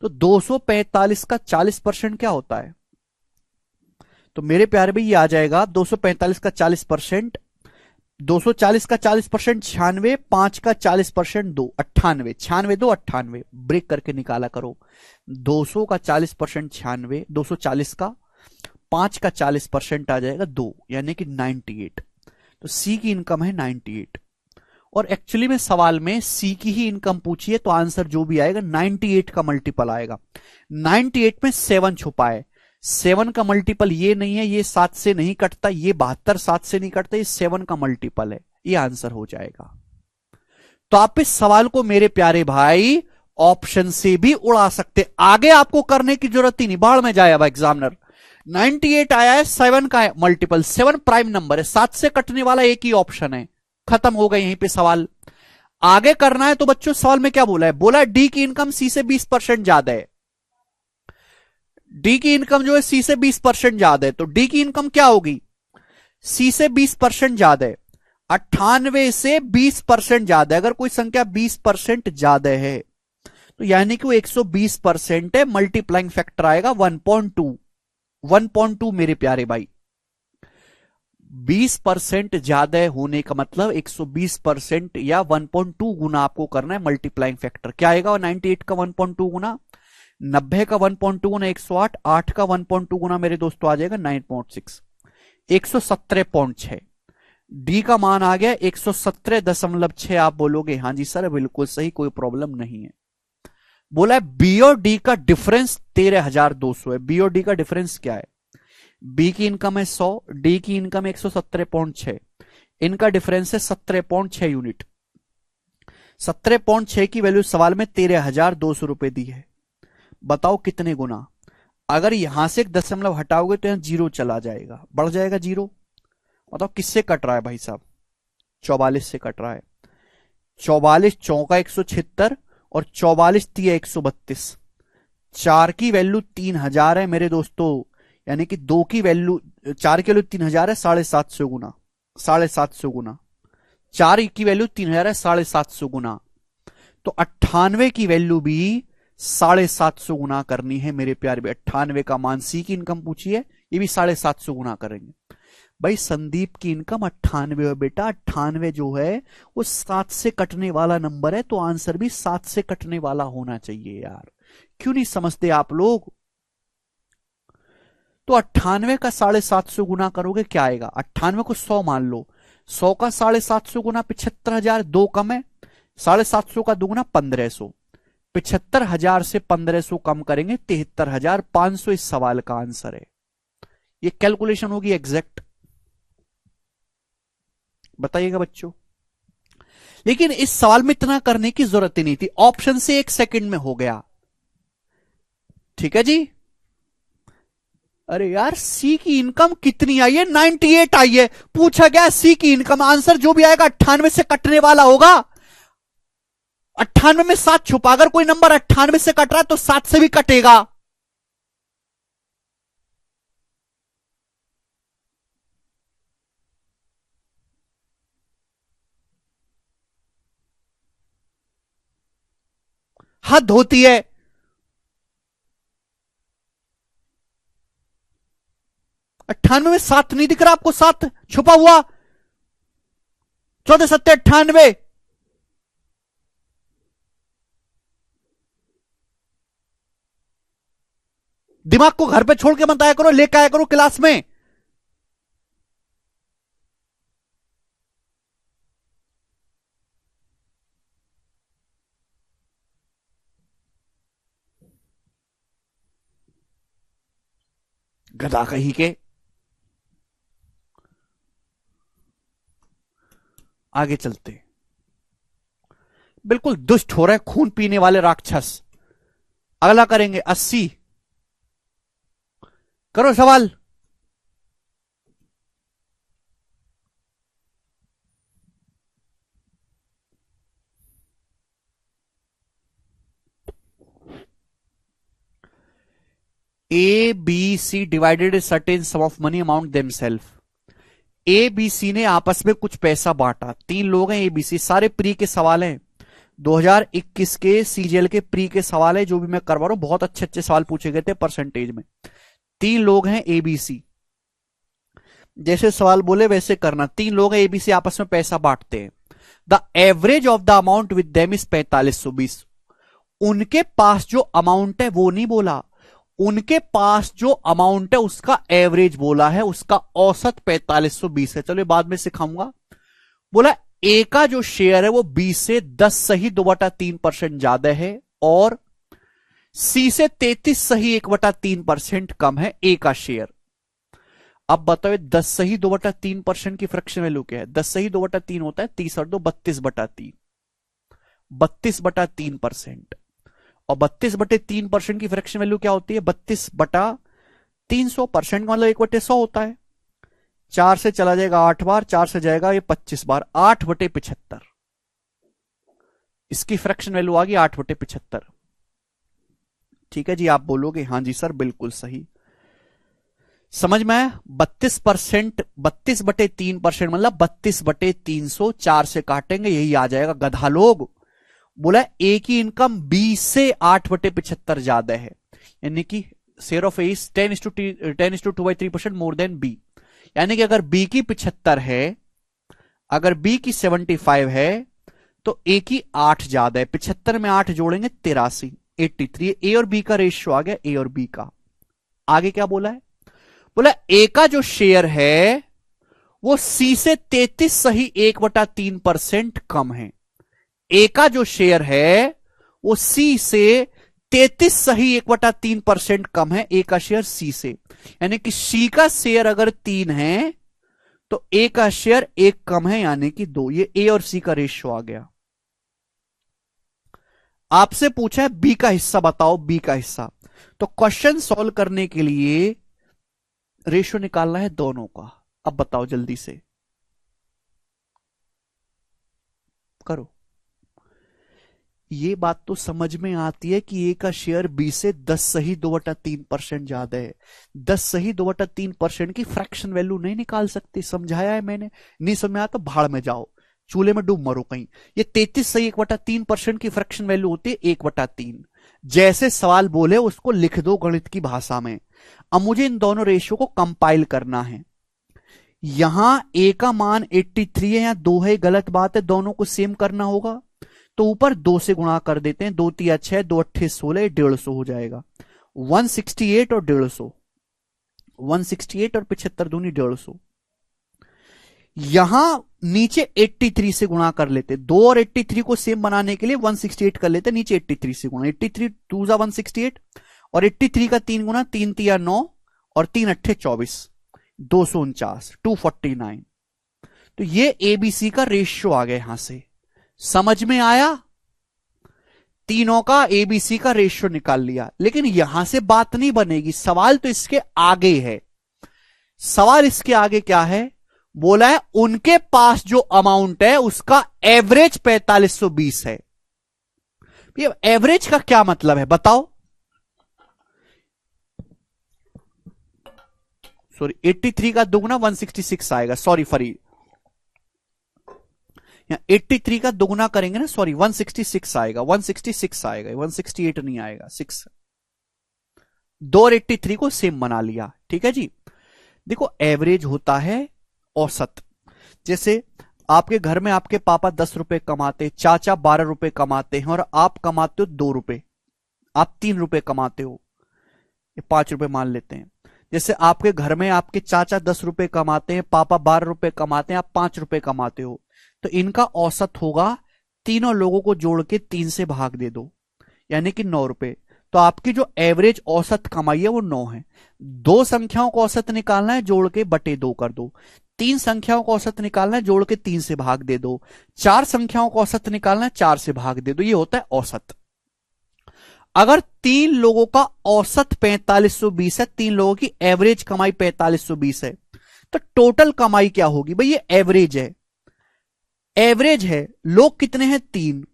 तो 245 का 40% क्या होता है? तो मेरे प्यारे भाई ये आ जाएगा 245 का 40%, 240 का 40% 96, 5 का 40% 2, 98, 96 2 98, ब्रेक करके निकाला करो। 200 का 40% 96, 240 का 5 का 40% आ जाएगा 2, यानी कि 98। तो सी की इनकम है 98। और एक्चुअली में सवाल में सी की ही इनकम पूछी है, तो आंसर जो भी आएगा 98 का मल्टीपल आएगा। 98 में 7 छुपा है, 7 का मल्टीपल ये नहीं है, ये 7 से नहीं कटता, ये 72 7 से नहीं कटता, ये 7 का मल्टीपल है, ये आंसर हो जाएगा। तो आप इस सवाल को मेरे प्यारे भाई ऑप्शन से भी उड़ा सकते, आगे आपको करने की जरूरत ही नहीं, बाहर में जाए अब एग्जामिनर। 98 आया है, 7 का मल्टीपल, 7 प्राइम नंबर है, 7 से कटने वाला एक ही ऑप्शन है, खत्म हो गया यहीं पे सवाल। आगे करना है तो बच्चों सवाल में क्या बोला है, बोला डी की इनकम सी से 20% ज्यादा है। डी की इनकम जो है सी से 20% ज्यादा है, तो डी की इनकम क्या होगी, सी से 20% ज्यादा है। 98 से 20% ज्यादा है, अगर कोई संख्या 20% ज्यादा है तो यानी कि वो 120% है, मल्टीप्लाइंग फैक्टर आएगा 1.2। 1.2 मेरे प्यारे भाई, 20% ज्यादा होने का मतलब 120% या 1.2 गुना आपको करना है मल्टीप्लाइंग फैक्टर। क्या आएगा 98 का 1.2 गुना, 90 का 1.2 गुना 108, 8 का 1.2 गुना मेरे दोस्तों आ जाएगा 9.6, 117.6। डी का मान आ गया 117.6। आप बोलोगे हाँ जी सर बिल्कुल सही, कोई प्रॉब्लम नहीं है। बोला है बी और डी का डिफरेंस 13,200 है। बी और डी का डिफरेंस क्या है, बी की इनकम है 100, डी की इनकम 117.6, इनका डिफरेंस है 17.6 यूनिट। 17.6 की वैल्यू सवाल में 13,200 रुपए दी है, बताओ कितने गुना। अगर यहां से एक दशमलव हटाओगे तो यहां जीरो चला जाएगा, बढ़ जाएगा जीरो। बताओ किससे कट रहा है भाई साहब, 44 से कट रहा है। 44 चौका 176 और 44 तिया 132, 4 की वैल्यू 3,000 है मेरे दोस्तों, यानी कि 2 की वैल्यू 4 की वैल्यू 3,000 है, 750 गुना, 750 गुना 4 की वैल्यू 3,000 है, 750 गुना। तो 98 की वैल्यू भी 750 गुना करनी है मेरे प्यारे। 98 का मान, सी की इनकम पूछी है, ये भी 750 गुना करेंगे। भाई संदीप की इनकम 98 है बेटा, 98 जो है वो 7 से कटने वाला नंबर है, तो आंसर भी 7 से कटने वाला होना चाहिए यार, क्यों नहीं समझते आप लोग। तो 98 का 750 गुना करोगे क्या आएगा, 98 को 100 मान लो, 100 का 750 गुना 75,000, 2 कम है, 750 का दुगुना 1,500, 75,000 से 1,500 कम करेंगे 73,500 इस सवाल का आंसर है। ये कैलकुलेशन होगी एग्जैक्ट, बताइएगा बच्चों। लेकिन इस सवाल में इतना करने की जरूरत ही नहीं थी, ऑप्शन से 1 सेकंड में हो गया। ठीक है जी। अरे यार सी की इनकम कितनी आई है, 98 आई है, पूछा गया सी की इनकम, आंसर जो भी आएगा 98 से कटने वाला होगा। 98 में 7 छुपा, अगर कोई नंबर 98 से कट रहा है तो 7 से भी कटेगा। हद होती है। अट्ठानवे में 7 नहीं दिख रहा आपको, 7 छुपा हुआ, 14 7 98। दिमाग को घर पे छोड़ के मत आया करो, लेकर आया करो क्लास में। गधा कहीं के। आगे चलते, बिल्कुल दुष्ट हो रहे खून पीने वाले राक्षस। अगला करेंगे 80, करो सवाल। A B C divided a certain sum of money amount themselves. A B C ने आपस में कुछ पैसा बांटा, 3 लोग हैं ए बी सी, सारे प्री के सवाल हैं, 2021 के सीजीएल के प्री के सवाल है जो भी मैं करवा रहा हूं, बहुत अच्छे अच्छे सवाल पूछे गए थे परसेंटेज में। 3 लोग हैं ए बी सी, जैसे सवाल बोले वैसे करना। 3 लोग हैं एबीसी, आपस में पैसा बांटते हैं। The average of the amount with them is 4520। उनके पास जो अमाउंट है वो नहीं बोला, उनके पास जो अमाउंट है उसका एवरेज बोला है, उसका औसत 4520 है। चलो बाद में सिखाऊंगा। बोला ए का जो शेयर है वो बी से 10 सही 2/3% ज्यादा है और सी से 33 सही 1/3% कम है ए का शेयर। अब बताओ 10 सही 2/3% की फ्रैक्शन वैल्यू क्या है? 10 सही 2/3 होता है 30 और 2 32/3, 32/3%। और 32/3% की फ्रैक्शन वैल्यू क्या होती है? 32/300%, मतलब 1/100 होता है। 4 से चला जाएगा 8 बार, 4 से जाएगा ये 25 बार, 8/75। इसकी फ्रैक्शन वैल्यू आ गई 8/75। ठीक है जी, आप बोलोगे हाँ जी सर बिल्कुल सही। समझ में आया? 32%, 32/3% मतलब 32/300, 4 से काटेंगे यही आ जाएगा गधा लोग। बोला ए की इनकम बी से 8/75 ज्यादा है, यानी कि share of A is 10:2/3% more than B. यानी कि अगर बी की 75 है, अगर बी की 75 है तो ए की 8 ज्यादा है। 75 में 8 जोड़ेंगे 83, 83। ए और बी का रेशियो आ गया, ए और बी का। आगे क्या बोला है? बोला ए का जो शेयर है वो सी से 33 सही 1/3% कम है। ए का जो शेयर है वो सी से 33 सही 1/3% कम है, ए का शेयर सी से। यानी कि सी का शेयर अगर 3 है तो ए का शेयर 1 कम है, यानी कि 2। ये ए और सी का रेशियो आ गया। आपसे पूछा है बी का हिस्सा बताओ, बी का हिस्सा। तो क्वेश्चन सॉल्व करने के लिए रेशियो निकालना है दोनों का। अब बताओ जल्दी से करो। ये बात तो समझ में आती है कि ए का शेयर बी से 10 सही 2/3% ज्यादा है। 10 सही 2/3% की फ्रैक्शन वैल्यू नहीं निकाल सकते, समझाया है मैंने। नहीं समझ में आया तो भाड़ में जाओ, चूल्हे में डूब मरो कहीं। ये 33 सही 1/3% की फ्रैक्शन वैल्यू होती है 1/3। जैसे सवाल बोले उसको लिख दो गणित की भाषा में। अब मुझे इन दोनों रेशियो को कंपाइल करना है। यहां ए का मान 83 है या 2 है, गलत बात है, दोनों को सेम करना होगा। तो ऊपर 2 से गुणा कर देते हैं, 2 3 6, 2 8 16, 150 हो जाएगा। 168 और 150, 168 और 75 दूनी 150। यहां नीचे 83 से गुणा कर लेते, 2 और 83 को सेम बनाने के लिए 168 कर लेते, नीचे 83 से गुणा। 83 2 जा 168 और 83 का 3 गुना, 3 3 9 और 3 8 24, 249, 249। तो ये एबीसी का रेशियो आ गया यहां से। समझ में आया? तीनों का एबीसी का रेशियो निकाल लिया। लेकिन यहां से बात नहीं बनेगी, सवाल तो इसके आगे है। सवाल इसके आगे क्या है? बोला है उनके पास जो अमाउंट है उसका एवरेज 4520 है। ये एवरेज का क्या मतलब है बताओ? सॉरी 83 का दुगुना 166 आएगा, सॉरी फरी 83 का दुगुना करेंगे ना, सॉरी 166 आएगा, 166 आएगा, 168 नहीं आएगा, 6। 2 और 83 को सेम बना लिया। ठीक है जी। देखो एवरेज होता है औसत। जैसे आपके घर में आपके पापा 10 रुपए कमाते, चाचा 12 रुपए कमाते हैं और आप कमाते हो 2 रुपए, आप 3 रुपए कमाते हो, ये 5 रुपए मान लेते हैं। जैसे आपके घर में आपके चाचा 10 रुपए कमाते हैं, पापा 12 रुपए कमाते हैं, आप 5 रुपए कमाते हो, तो इनका औसत होगा, तीनों लोगों को जोड़ के 3 से भाग दे दो, यानी कि 9 रुपए। तो आपकी जो एवरेज औसत कमाई है वो 9 है। 2 संख्याओं को औसत निकालना है, जोड़ के बटे 2 कर दो। 3 संख्याओं को औसत निकालना है, जोड़ के 3 से भाग दे दो। 4 संख्याओं को औसत निकालना है, 4 से भाग दे दो। ये होता है औसत। अगर 3 लोगों का औसत 4520 है, 3 लोगों की एवरेज कमाई 4520 है, तो टोटल कमाई क्या होगी? भाई ये एवरेज है, एवरेज है, लोग कितने हैं 3,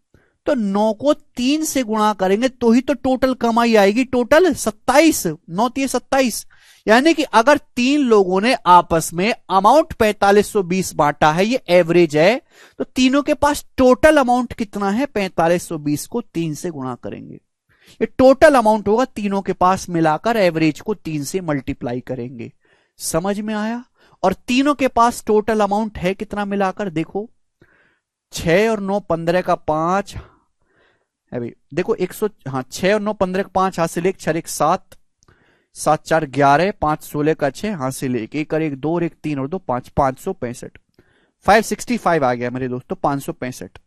तो 9 को 3 से गुणा करेंगे तो ही तो टोटल कमाई आएगी। टोटल 27, 9 3 27। यानी कि अगर 3 लोगों ने आपस में अमाउंट 4520 बांटा है, ये एवरेज है, तो तीनों के पास टोटल अमाउंट कितना है? 4520 को 3 से गुणा करेंगे, ये टोटल अमाउंट होगा। तीनों के पास मिलाकर एवरेज को 3 से मल्टीप्लाई करेंगे। समझ में आया? और तीनों के पास टोटल अमाउंट है कितना मिलाकर, देखो 6 और 9 15 का 5 है भाई, देखो 100, हाँ 6 और 9 15 का 5 हासिल 1, 6 1 7, 7 4 11, 5 16 का 6 हासिल 1, 1 और 1 2 और 1 3 और 2 5, 565, 565 आ गया मेरे दोस्तों, 565,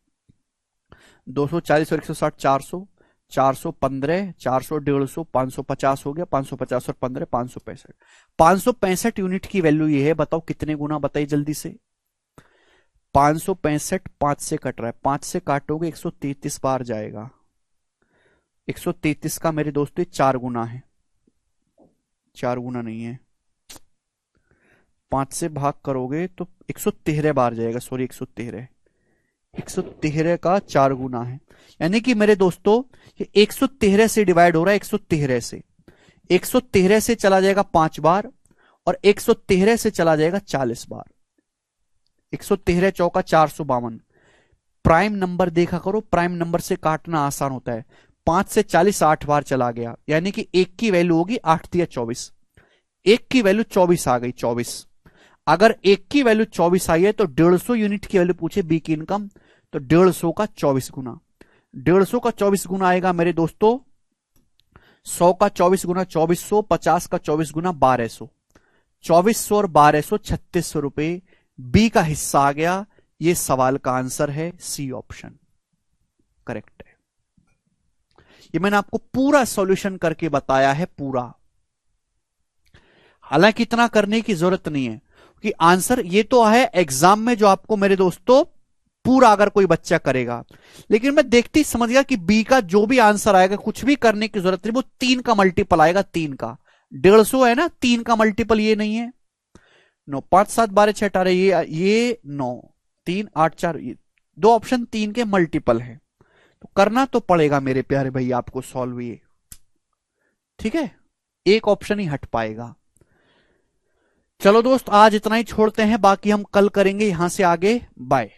240 और 160 400, 415, 400 150, 550 हो गया, 550 और 15 565, 565 यूनिट की वैल्यू ये है, बताओ कितने गुना, बताइए जल्दी से। 565 5 से कट रहा है, 5 से काटोगे 133 बार जाएगा, 133 का मेरे दोस्तों 4 गुना है, 4 गुना नहीं है, 5 से भाग करोगे तो 113 बार जाएगा, सॉरी 113, 113 का 4 गुना है, यानी कि मेरे दोस्तों ये 113 से डिवाइड हो रहा है, 113 से, 113 से चला जाएगा 5 बार और 113 से चला जाएगा 40 बार, 113 चौका 452। प्राइम नंबर देखा करो, प्राइम नंबर से काटना आसान होता है, 5 से 40 8 बार चला गया, यानी कि 1 की वैल्यू होगी 8 दिया 24, 1 की वैल्यू 24 आ गई, 24। अगर 1 की वैल्यू 24 आई है तो 150 यूनिट की वैल्यू पूछे बी की इनकम, तो 150 का 24 गुना, 150 का 24 गुना आएगा मेरे दोस्तों 100 का 24 गुना 2400, 50 का 24 गुना 1200, 2400 और 1200 3600 रुपए बी का हिस्सा आ गया। ये सवाल का आंसर है सी ऑप्शन करेक्ट है। ये मैंने आपको पूरा सॉल्यूशन करके बताया है पूरा, हालांकि इतना करने की जरूरत नहीं है कि आंसर ये तो है एग्जाम में जो आपको मेरे दोस्तों पूरा अगर कोई बच्चा करेगा, लेकिन मैं देखती समझ गया कि बी का जो भी आंसर आएगा कुछ भी करने की जरूरत नहीं, वो 3 का मल्टीपल आएगा, 3 का 150 है ना, 3 का मल्टीपल ये नहीं है, 9 5 7 12 6 18 ये 9 3 8 4, ये 2 ऑप्शन 3 के मल्टीपल है, तो करना तो पड़ेगा मेरे प्यारे भैया आपको सॉल्व ये, ठीक है, एक ऑप्शन ही हट पाएगा। चलो दोस्त आज इतना ही छोड़ते हैं, बाकी हम कल करेंगे यहां से आगे, बाय।